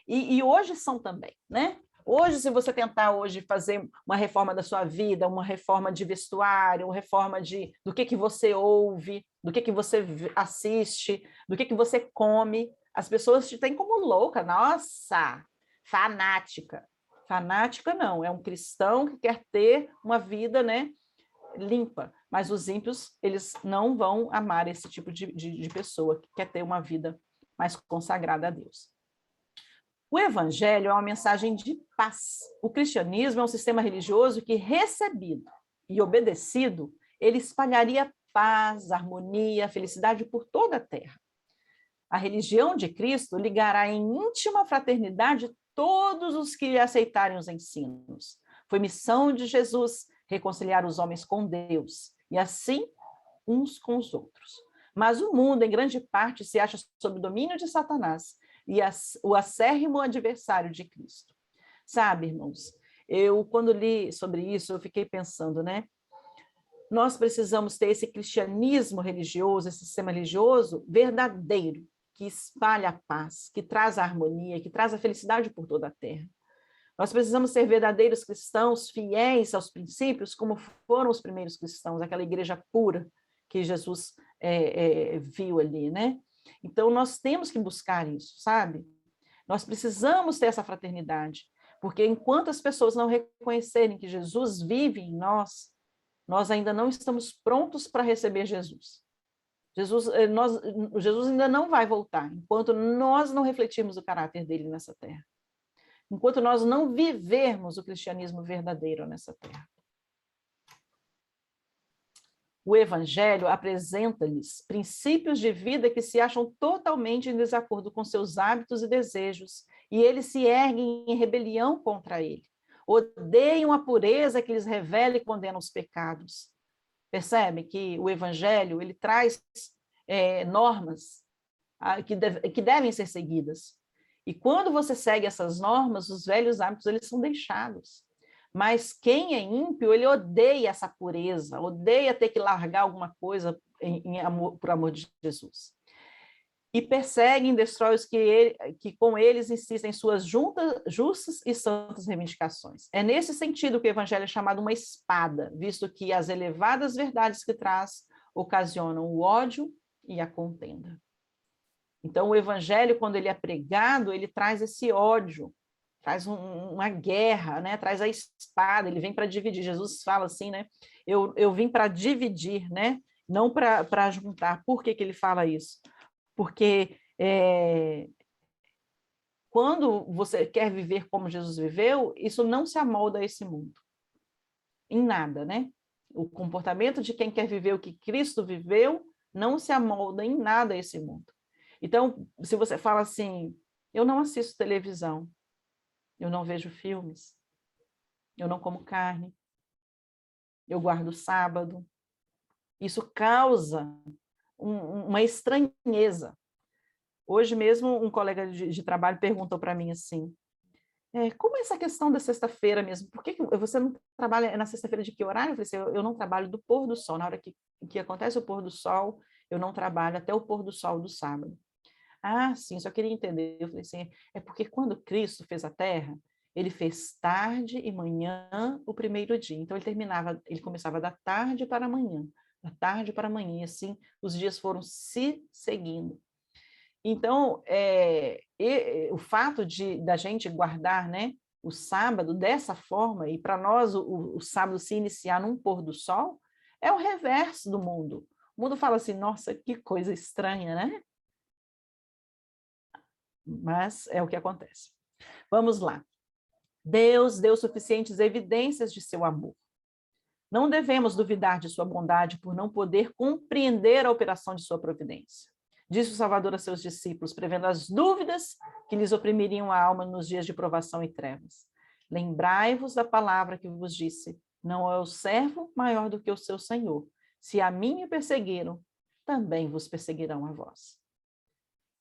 E hoje são também, né? Hoje, se você tentar hoje fazer uma reforma da sua vida, uma reforma de vestuário, uma reforma do que você ouve, do que você assiste, do que você come, as pessoas te têm como louca. Nossa, fanática. Fanática não, é um cristão que quer ter uma vida, né, limpa. Mas os ímpios, eles não vão amar esse tipo de pessoa que quer ter uma vida mais consagrada a Deus. O evangelho é uma mensagem de paz. O cristianismo é um sistema religioso que, recebido e obedecido, ele espalharia paz, harmonia, felicidade por toda a terra. A religião de Cristo ligará em íntima fraternidade todos os que aceitarem os ensinos. Foi missão de Jesus reconciliar os homens com Deus e assim uns com os outros. Mas o mundo, em grande parte, se acha sob o domínio de Satanás e o acérrimo adversário de Cristo. Sabe, irmãos, eu quando li sobre isso, eu fiquei pensando, né? Nós precisamos ter esse cristianismo religioso, esse sistema religioso verdadeiro, que espalha a paz, que traz a harmonia, que traz a felicidade por toda a terra. Nós precisamos ser verdadeiros cristãos, fiéis aos princípios, como foram os primeiros cristãos, aquela igreja pura que Jesus viu ali, né? Então, nós temos que buscar isso, sabe? Nós precisamos ter essa fraternidade, porque enquanto as pessoas não reconhecerem que Jesus vive em nós, nós ainda não estamos prontos para receber Jesus. Jesus ainda não vai voltar, enquanto nós não refletirmos o caráter dele nessa terra. Enquanto nós não vivermos o cristianismo verdadeiro nessa terra. O Evangelho apresenta-lhes princípios de vida que se acham totalmente em desacordo com seus hábitos e desejos, e eles se erguem em rebelião contra ele. Odeiam a pureza que lhes revela e condena os pecados. Percebe que o Evangelho ele traz normas que devem ser seguidas. E quando você segue essas normas, os velhos hábitos eles são deixados. Mas quem é ímpio, ele odeia essa pureza, odeia ter que largar alguma coisa por amor de Jesus. E perseguem e destrói os que com eles insistem em suas justas e santas reivindicações. É nesse sentido que o Evangelho é chamado uma espada, visto que as elevadas verdades que traz ocasionam o ódio e a contenda. Então, o Evangelho, quando ele é pregado, ele traz esse ódio, traz uma guerra, né? Traz a espada, ele vem para dividir. Jesus fala assim, né? Eu vim para dividir, né? Não para juntar. Por que ele fala isso? Porque quando você quer viver como Jesus viveu, isso não se amolda a esse mundo. Em nada, né? O comportamento de quem quer viver o que Cristo viveu não se amolda em nada a esse mundo. Então, se você fala assim, eu não assisto televisão, eu não vejo filmes, eu não como carne, eu guardo o sábado, isso causa uma estranheza. Hoje mesmo, um colega de trabalho perguntou para mim assim, como é essa questão da sexta-feira mesmo? Por que você não trabalha na sexta-feira de que horário? Eu falei assim, eu não trabalho do pôr do sol. Na hora que acontece o pôr do sol, eu não trabalho até o pôr do sol do sábado. Ah, sim, só queria entender. Eu falei assim, é porque quando Cristo fez a terra, ele fez tarde e manhã o primeiro dia. Então, ele começava da tarde para a manhã, da tarde para a manhã, e assim os dias foram se seguindo. Então, o fato da gente guardar, né, o sábado dessa forma, e para nós o sábado se iniciar num pôr do sol, é o reverso do mundo. O mundo fala assim, nossa, que coisa estranha, né? Mas é o que acontece. Vamos lá. Deus deu suficientes evidências de seu amor. Não devemos duvidar de sua bondade por não poder compreender a operação de sua providência. Disse o Salvador a seus discípulos, prevendo as dúvidas que lhes oprimiriam a alma nos dias de provação e trevas. Lembrai-vos da palavra que vos disse, não é o servo maior do que o seu senhor. Se a mim me perseguiram, também vos perseguirão a vós.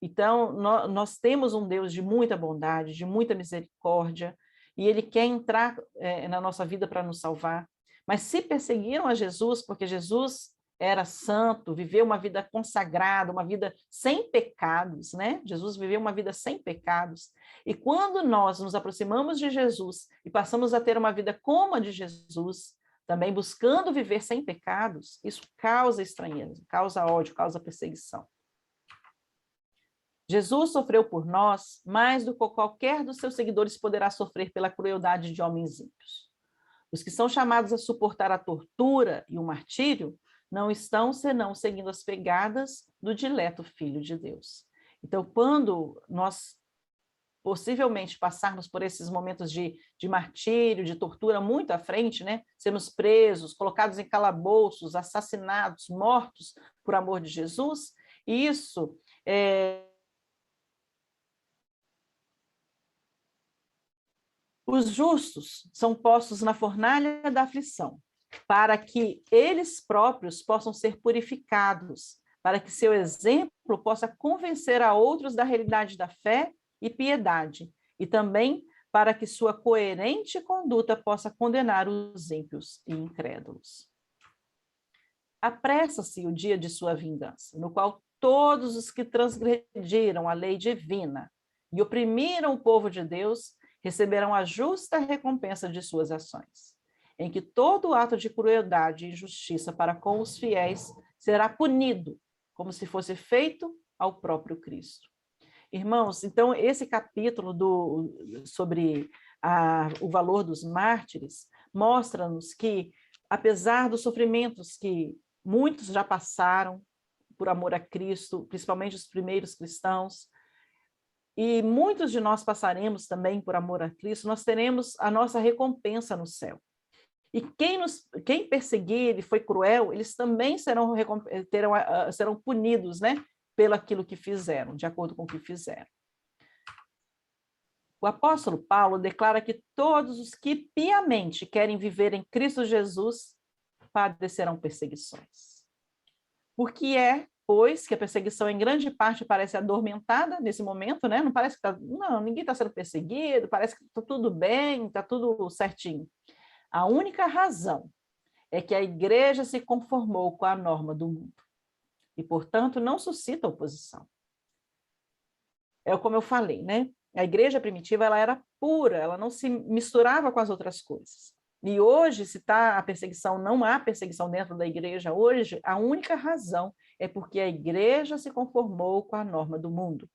Então, nós temos um Deus de muita bondade, de muita misericórdia, e ele quer entrar na nossa vida para nos salvar. Mas se perseguiram a Jesus, porque Jesus era santo, viveu uma vida consagrada, uma vida sem pecados, né? Jesus viveu uma vida sem pecados. E quando nós nos aproximamos de Jesus e passamos a ter uma vida como a de Jesus, também buscando viver sem pecados, isso causa estranheza, causa ódio, causa perseguição. Jesus sofreu por nós mais do que qualquer dos seus seguidores poderá sofrer pela crueldade de homens ímpios. Os que são chamados a suportar a tortura e o martírio não estão senão seguindo as pegadas do dileto Filho de Deus. Então, quando nós possivelmente passarmos por esses momentos de martírio, de tortura muito à frente, né? Sermos presos, colocados em calabouços, assassinados, mortos por amor de Jesus, isso os justos são postos na fornalha da aflição, para que eles próprios possam ser purificados, para que seu exemplo possa convencer a outros da realidade da fé e piedade, e também para que sua coerente conduta possa condenar os ímpios e incrédulos. Apressa-se o dia de sua vingança, no qual todos os que transgrediram a lei divina e oprimiram o povo de Deus receberão a justa recompensa de suas ações, em que todo ato de crueldade e injustiça para com os fiéis será punido, como se fosse feito ao próprio Cristo. Irmãos, então, esse capítulo sobre o valor dos mártires mostra-nos que, apesar dos sofrimentos que muitos já passaram por amor a Cristo, principalmente os primeiros cristãos, e muitos de nós passaremos também por amor a Cristo, nós teremos a nossa recompensa no céu. E quem perseguir e foi cruel, eles também serão punidos, né, pelo aquilo que fizeram, de acordo com o que fizeram. O apóstolo Paulo declara que todos os que piamente querem viver em Cristo Jesus padecerão perseguições. Porque pois, que a perseguição em grande parte parece adormentada nesse momento, né? Não parece que ninguém está sendo perseguido, parece que está tudo bem, está tudo certinho. A única razão é que a igreja se conformou com a norma do mundo e, portanto, não suscita oposição. É como eu falei, né? A igreja primitiva ela era pura, ela não se misturava com as outras coisas. E hoje, se está a perseguição, não há perseguição dentro da igreja hoje, a única razão é porque a igreja se conformou com a norma do mundo.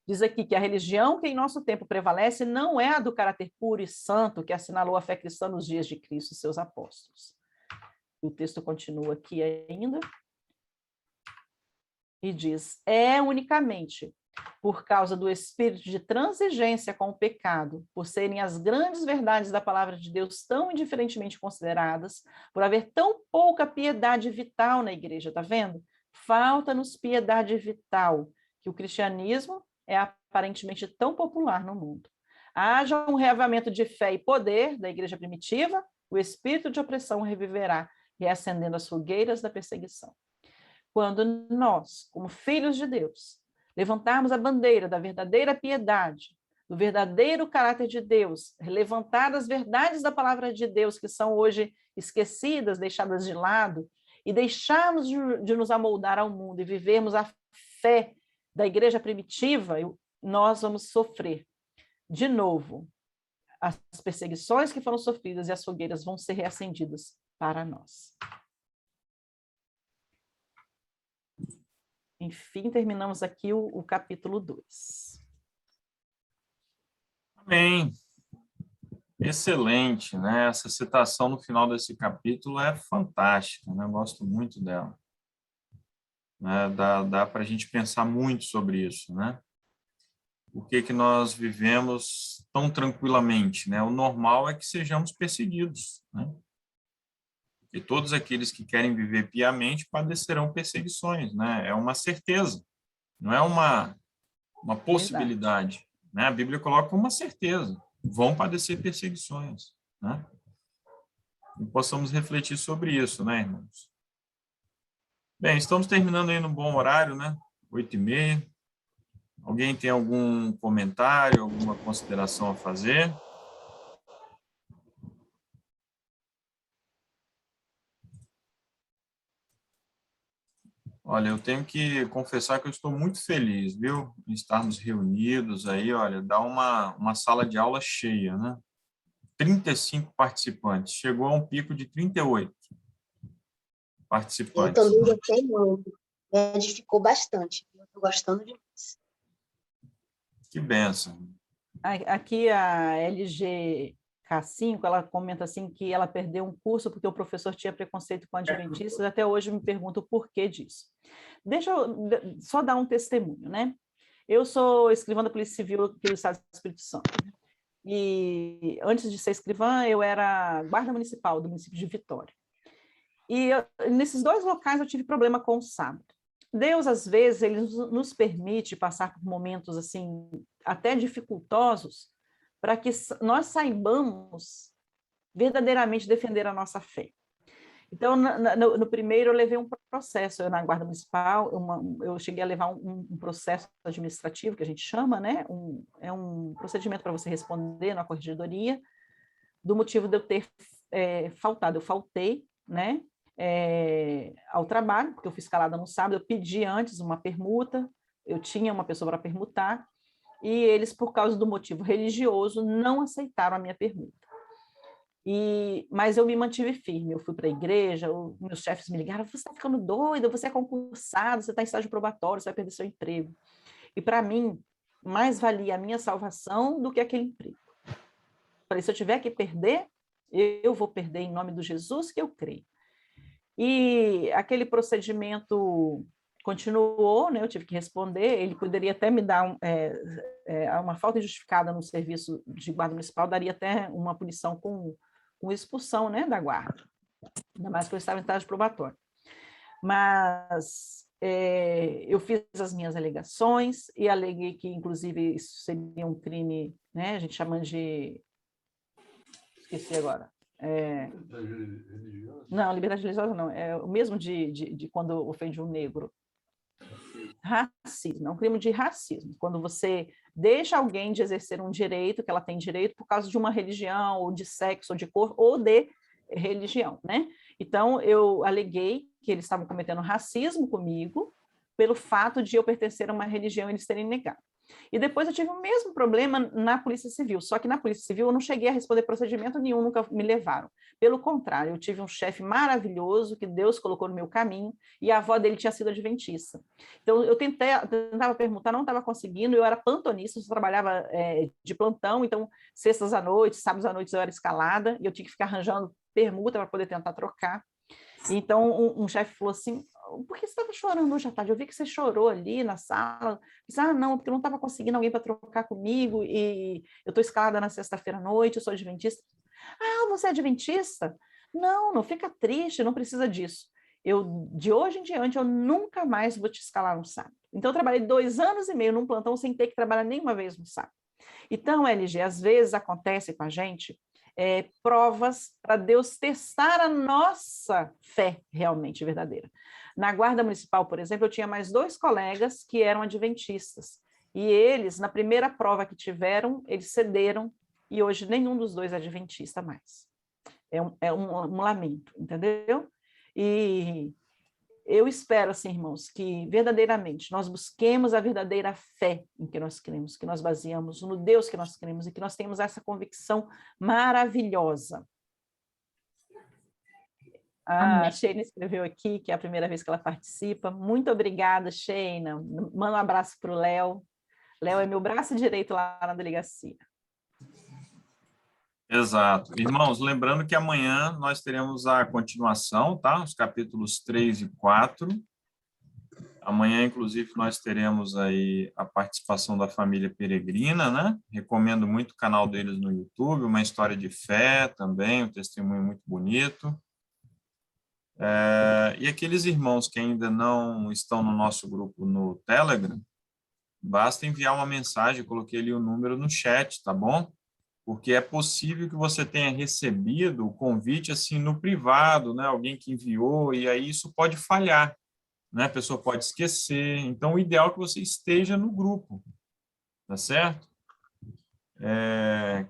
Diz aqui que a religião que em nosso tempo prevalece não é a do caráter puro e santo que assinalou a fé cristã nos dias de Cristo e seus apóstolos. O texto continua aqui ainda e diz: é unicamente por causa do espírito de transigência com o pecado, por serem as grandes verdades da palavra de Deus tão indiferentemente consideradas, por haver tão pouca piedade vital na igreja, tá vendo? Falta-nos piedade vital, que o cristianismo é aparentemente tão popular no mundo. Haja um reavivamento de fé e poder da igreja primitiva, o espírito de opressão reviverá, reacendendo as fogueiras da perseguição. Quando nós, como filhos de Deus, levantarmos a bandeira da verdadeira piedade, do verdadeiro caráter de Deus, levantar as verdades da palavra de Deus que são hoje esquecidas, deixadas de lado, e deixarmos de nos amoldar ao mundo e vivermos a fé da igreja primitiva, nós vamos sofrer de novo as perseguições que foram sofridas e as fogueiras vão ser reacendidas para nós. Enfim, terminamos aqui o capítulo 2. Amém. Excelente, né? Essa citação no final desse capítulo é fantástica, né? Eu gosto muito dela. Né? Dá para a gente pensar muito sobre isso, né? Por que nós vivemos tão tranquilamente, né? O normal é que sejamos perseguidos, né? E todos aqueles que querem viver piamente padecerão perseguições, né? É uma certeza, não é uma possibilidade, né? A Bíblia coloca como uma certeza, vão padecer perseguições, né? E possamos refletir sobre isso, né, irmãos? Bem, estamos terminando aí no bom horário, né? 8h30. Alguém tem algum comentário, alguma consideração a fazer? Olha, eu tenho que confessar que eu estou muito feliz, viu? Em estarmos reunidos aí, olha, dá uma sala de aula cheia, né? 35 participantes, chegou a um pico de 38 participantes. Eu também gostei muito, me edificou bastante, eu estou gostando demais. Que bênção. Aqui a LGK5, ela comenta assim que ela perdeu um curso porque o professor tinha preconceito com adventistas, até hoje eu me pergunto o porquê disso. Deixa eu só dar um testemunho, né? Eu sou escrivã da Polícia Civil aqui do Estado do Espírito Santo. E antes de ser escrivã, eu era guarda municipal do município de Vitória. E nesses dois locais eu tive problema com o sábado. Deus, às vezes, ele nos permite passar por momentos assim, até dificultosos, para que nós saibamos verdadeiramente defender a nossa fé. Então, no primeiro, eu levei um processo, na Guarda Municipal, eu cheguei a levar um processo administrativo, que a gente chama, né? É um procedimento para você responder na corregedoria, do motivo de eu ter faltado. Eu faltei, né? Ao trabalho, porque eu fui escalada no sábado, eu pedi antes uma permuta, eu tinha uma pessoa para permutar, e eles, por causa do motivo religioso, não aceitaram a minha permuta. Mas eu me mantive firme, eu fui para a igreja, meus chefes me ligaram, você está ficando doida, você é concursado, você está em estágio probatório, você vai perder seu emprego. E para mim, mais valia a minha salvação do que aquele emprego. Falei, se eu tiver que perder, eu vou perder em nome do Jesus que eu creio. E aquele procedimento continuou, né? Eu tive que responder, ele poderia até me dar uma falta injustificada no serviço de guarda municipal, daria até uma punição com com expulsão, né, da guarda, ainda mais que eu estava em estágio probatório. Mas eu fiz as minhas alegações e aleguei que, inclusive, isso seria um crime, né, a gente chama de... Esqueci agora. Não, liberdade religiosa não, é o mesmo de quando ofende um negro. Racismo, é um crime de racismo, quando você deixa alguém de exercer um direito, que ela tem direito por causa de uma religião, ou de sexo, ou de cor, ou de religião, né? Então, eu aleguei que eles estavam cometendo racismo comigo, pelo fato de eu pertencer a uma religião e eles terem negado. E depois eu tive o mesmo problema na Polícia Civil, só que na Polícia Civil eu não cheguei a responder procedimento nenhum, nunca me levaram. Pelo contrário, eu tive um chefe maravilhoso que Deus colocou no meu caminho e a avó dele tinha sido adventista. Então eu tentava perguntar, não estava conseguindo, eu era plantonista, eu trabalhava de plantão, então sextas à noite, sábados à noite eu era escalada e eu tinha que ficar arranjando permuta para poder tentar trocar. Então, um chefe falou assim, por que você estava chorando hoje à tarde? Eu vi que você chorou ali na sala. Eu disse, não, porque eu não estava conseguindo alguém para trocar comigo e eu estou escalada na sexta-feira à noite, eu sou adventista. Você é adventista? Não, não fica triste, não precisa disso. De hoje em diante, eu nunca mais vou te escalar no sábado. Então, eu trabalhei 2 anos e meio num plantão sem ter que trabalhar nenhuma vez no sábado. Então, LG, às vezes acontece com a gente provas para Deus testar a nossa fé realmente verdadeira. Na Guarda Municipal, por exemplo, eu tinha mais 2 colegas que eram adventistas, e eles, na primeira prova que tiveram, eles cederam, e hoje nenhum dos 2 é adventista mais. É um lamento, entendeu? E eu espero, assim, irmãos, que verdadeiramente nós busquemos a verdadeira fé em que nós cremos, que nós baseamos no Deus que nós cremos e que nós temos essa convicção maravilhosa. A Sheina escreveu aqui que é a primeira vez que ela participa. Muito obrigada, Sheina. Manda um abraço para o Léo. Léo é meu braço direito lá na delegacia. Exato. Irmãos, lembrando que amanhã nós teremos a continuação, tá? Os capítulos 3 e 4. Amanhã, inclusive, nós teremos aí a participação da família Peregrina, né? Recomendo muito o canal deles no YouTube, uma história de fé também, um testemunho muito bonito. E aqueles irmãos que ainda não estão no nosso grupo no Telegram, basta enviar uma mensagem, eu coloquei ali o número no chat, tá bom? Porque é possível que você tenha recebido o convite assim no privado, né? Alguém que enviou, e aí isso pode falhar, né? A pessoa pode esquecer. Então, o ideal é que você esteja no grupo, tá certo?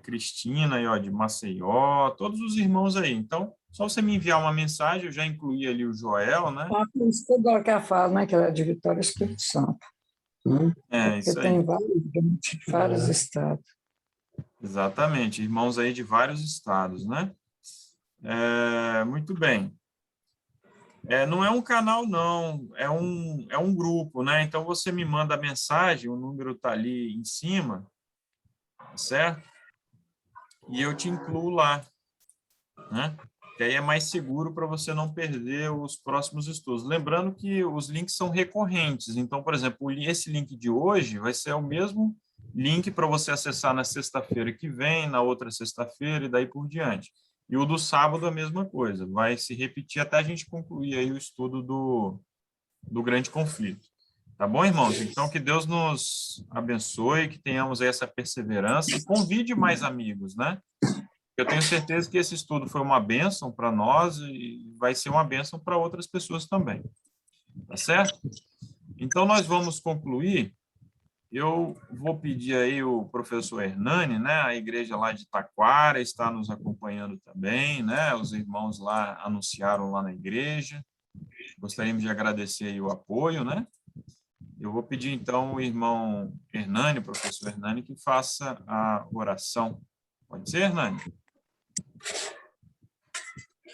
Cristina aí, ó, de Maceió, todos os irmãos aí. Então, só você me enviar uma mensagem, eu já incluí ali o Joel, né? Por isso que eu quero falar, né? Que ela é de Vitória, Espírito Santo. Porque Isso aí. tem vários estados. Exatamente, irmãos aí de vários estados, né? Muito bem. Não é um canal, não, é um grupo, né? Então, você me manda a mensagem, o número está ali em cima, certo? E eu te incluo lá, né? Que aí é mais seguro para você não perder os próximos estudos. Lembrando que os links são recorrentes. Então, por exemplo, esse link de hoje vai ser o mesmo link para você acessar na sexta-feira que vem, na outra sexta-feira e daí por diante. E o do sábado a mesma coisa. Vai se repetir até a gente concluir aí o estudo do grande conflito. Tá bom, irmãos? Então, que Deus nos abençoe, que tenhamos aí essa perseverança e convide mais amigos, né? Eu tenho certeza que esse estudo foi uma bênção para nós e vai ser uma bênção para outras pessoas também. Tá certo? Então, nós vamos concluir. Eu vou pedir aí o professor Hernani, né? A igreja lá de Taquara está nos acompanhando também, né? Os irmãos lá anunciaram lá na igreja. Gostaríamos de agradecer aí o apoio, né? Eu vou pedir, então, o irmão Hernani, o professor Hernani, que faça a oração. Pode ser, Hernani?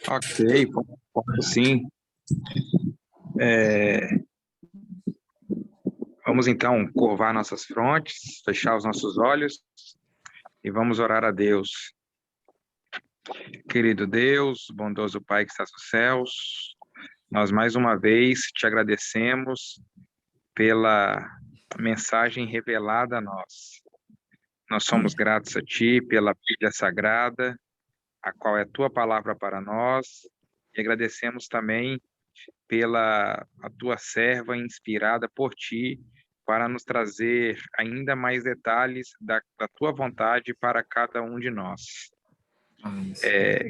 Ok, posso sim. Vamos então curvar nossas frontes, fechar os nossos olhos e vamos orar a Deus. Querido Deus, bondoso Pai que estás nos céus, nós mais uma vez te agradecemos pela mensagem revelada a nós. Nós somos gratos a Ti pela Bíblia Sagrada, a qual é a tua palavra para nós, e agradecemos também pela a tua serva inspirada por ti, para nos trazer ainda mais detalhes da tua vontade para cada um de nós.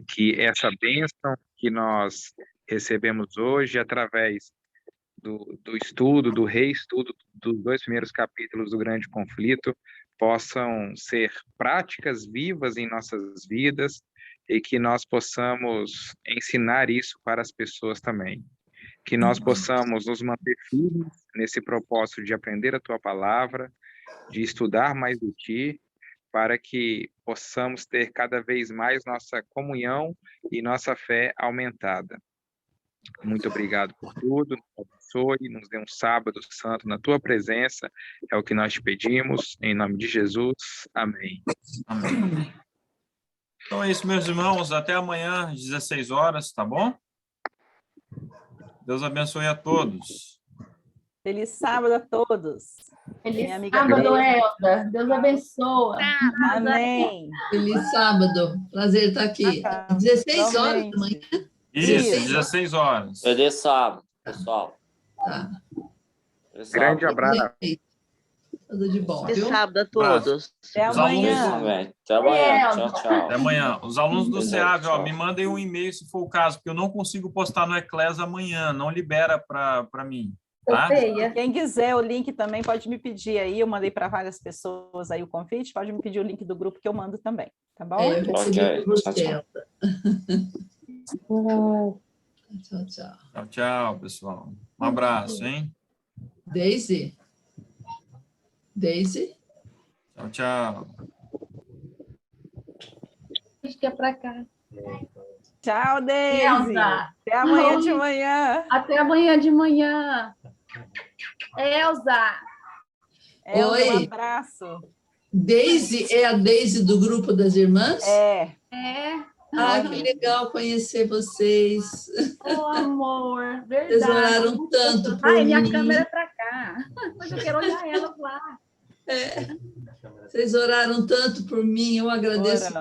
Que essa bênção que nós recebemos hoje, através do estudo, do reestudo dos 2 primeiros capítulos do Grande Conflito, possam ser práticas vivas em nossas vidas e que nós possamos ensinar isso para as pessoas também. Que nós possamos nos manter firmes nesse propósito de aprender a tua palavra, de estudar mais de ti, para que possamos ter cada vez mais nossa comunhão e nossa fé aumentada. Muito obrigado por tudo, nos abençoe, nos dê um sábado santo na tua presença, é o que nós te pedimos, em nome de Jesus, amém. Amém. Então é isso, meus irmãos, até amanhã, às 16 horas, tá bom? Deus abençoe a todos. Feliz sábado a todos. Feliz sábado, Elda. Deus abençoe. Amém. Feliz sábado. Prazer estar aqui. 16 horas da manhã. Isso, 16 horas. Feliz sábado, pessoal. Tá. Grande abraço. Tudo de bom, Feliz viu? sábado a todos. Até amanhã. Até amanhã. Tchau, tchau. Até amanhã. Os alunos do SEAV, ó, me mandem um e-mail se for o caso, porque eu não consigo postar no Eclésia amanhã, não libera para mim. Tá? Quem quiser o link também pode me pedir aí, eu mandei para várias pessoas aí o convite, pode me pedir o link do grupo que eu mando também, tá bom? Eu recebi por você. Tchau, tchau. Tchau, tchau, pessoal. Um abraço, hein? Daisy? Tchau, tchau. Acho que é para cá. Tchau, Deise. Elza. Até amanhã de manhã. Até amanhã de manhã. Elza. Oi. Um abraço. Daisy é a Daisy do grupo das irmãs? É. Ah, que legal conhecer vocês. Oh, amor, verdade. Vocês oraram tanto por mim. Minha câmera é para cá. Mas eu quero olhar elas lá. Vocês oraram tanto por mim, eu agradeço.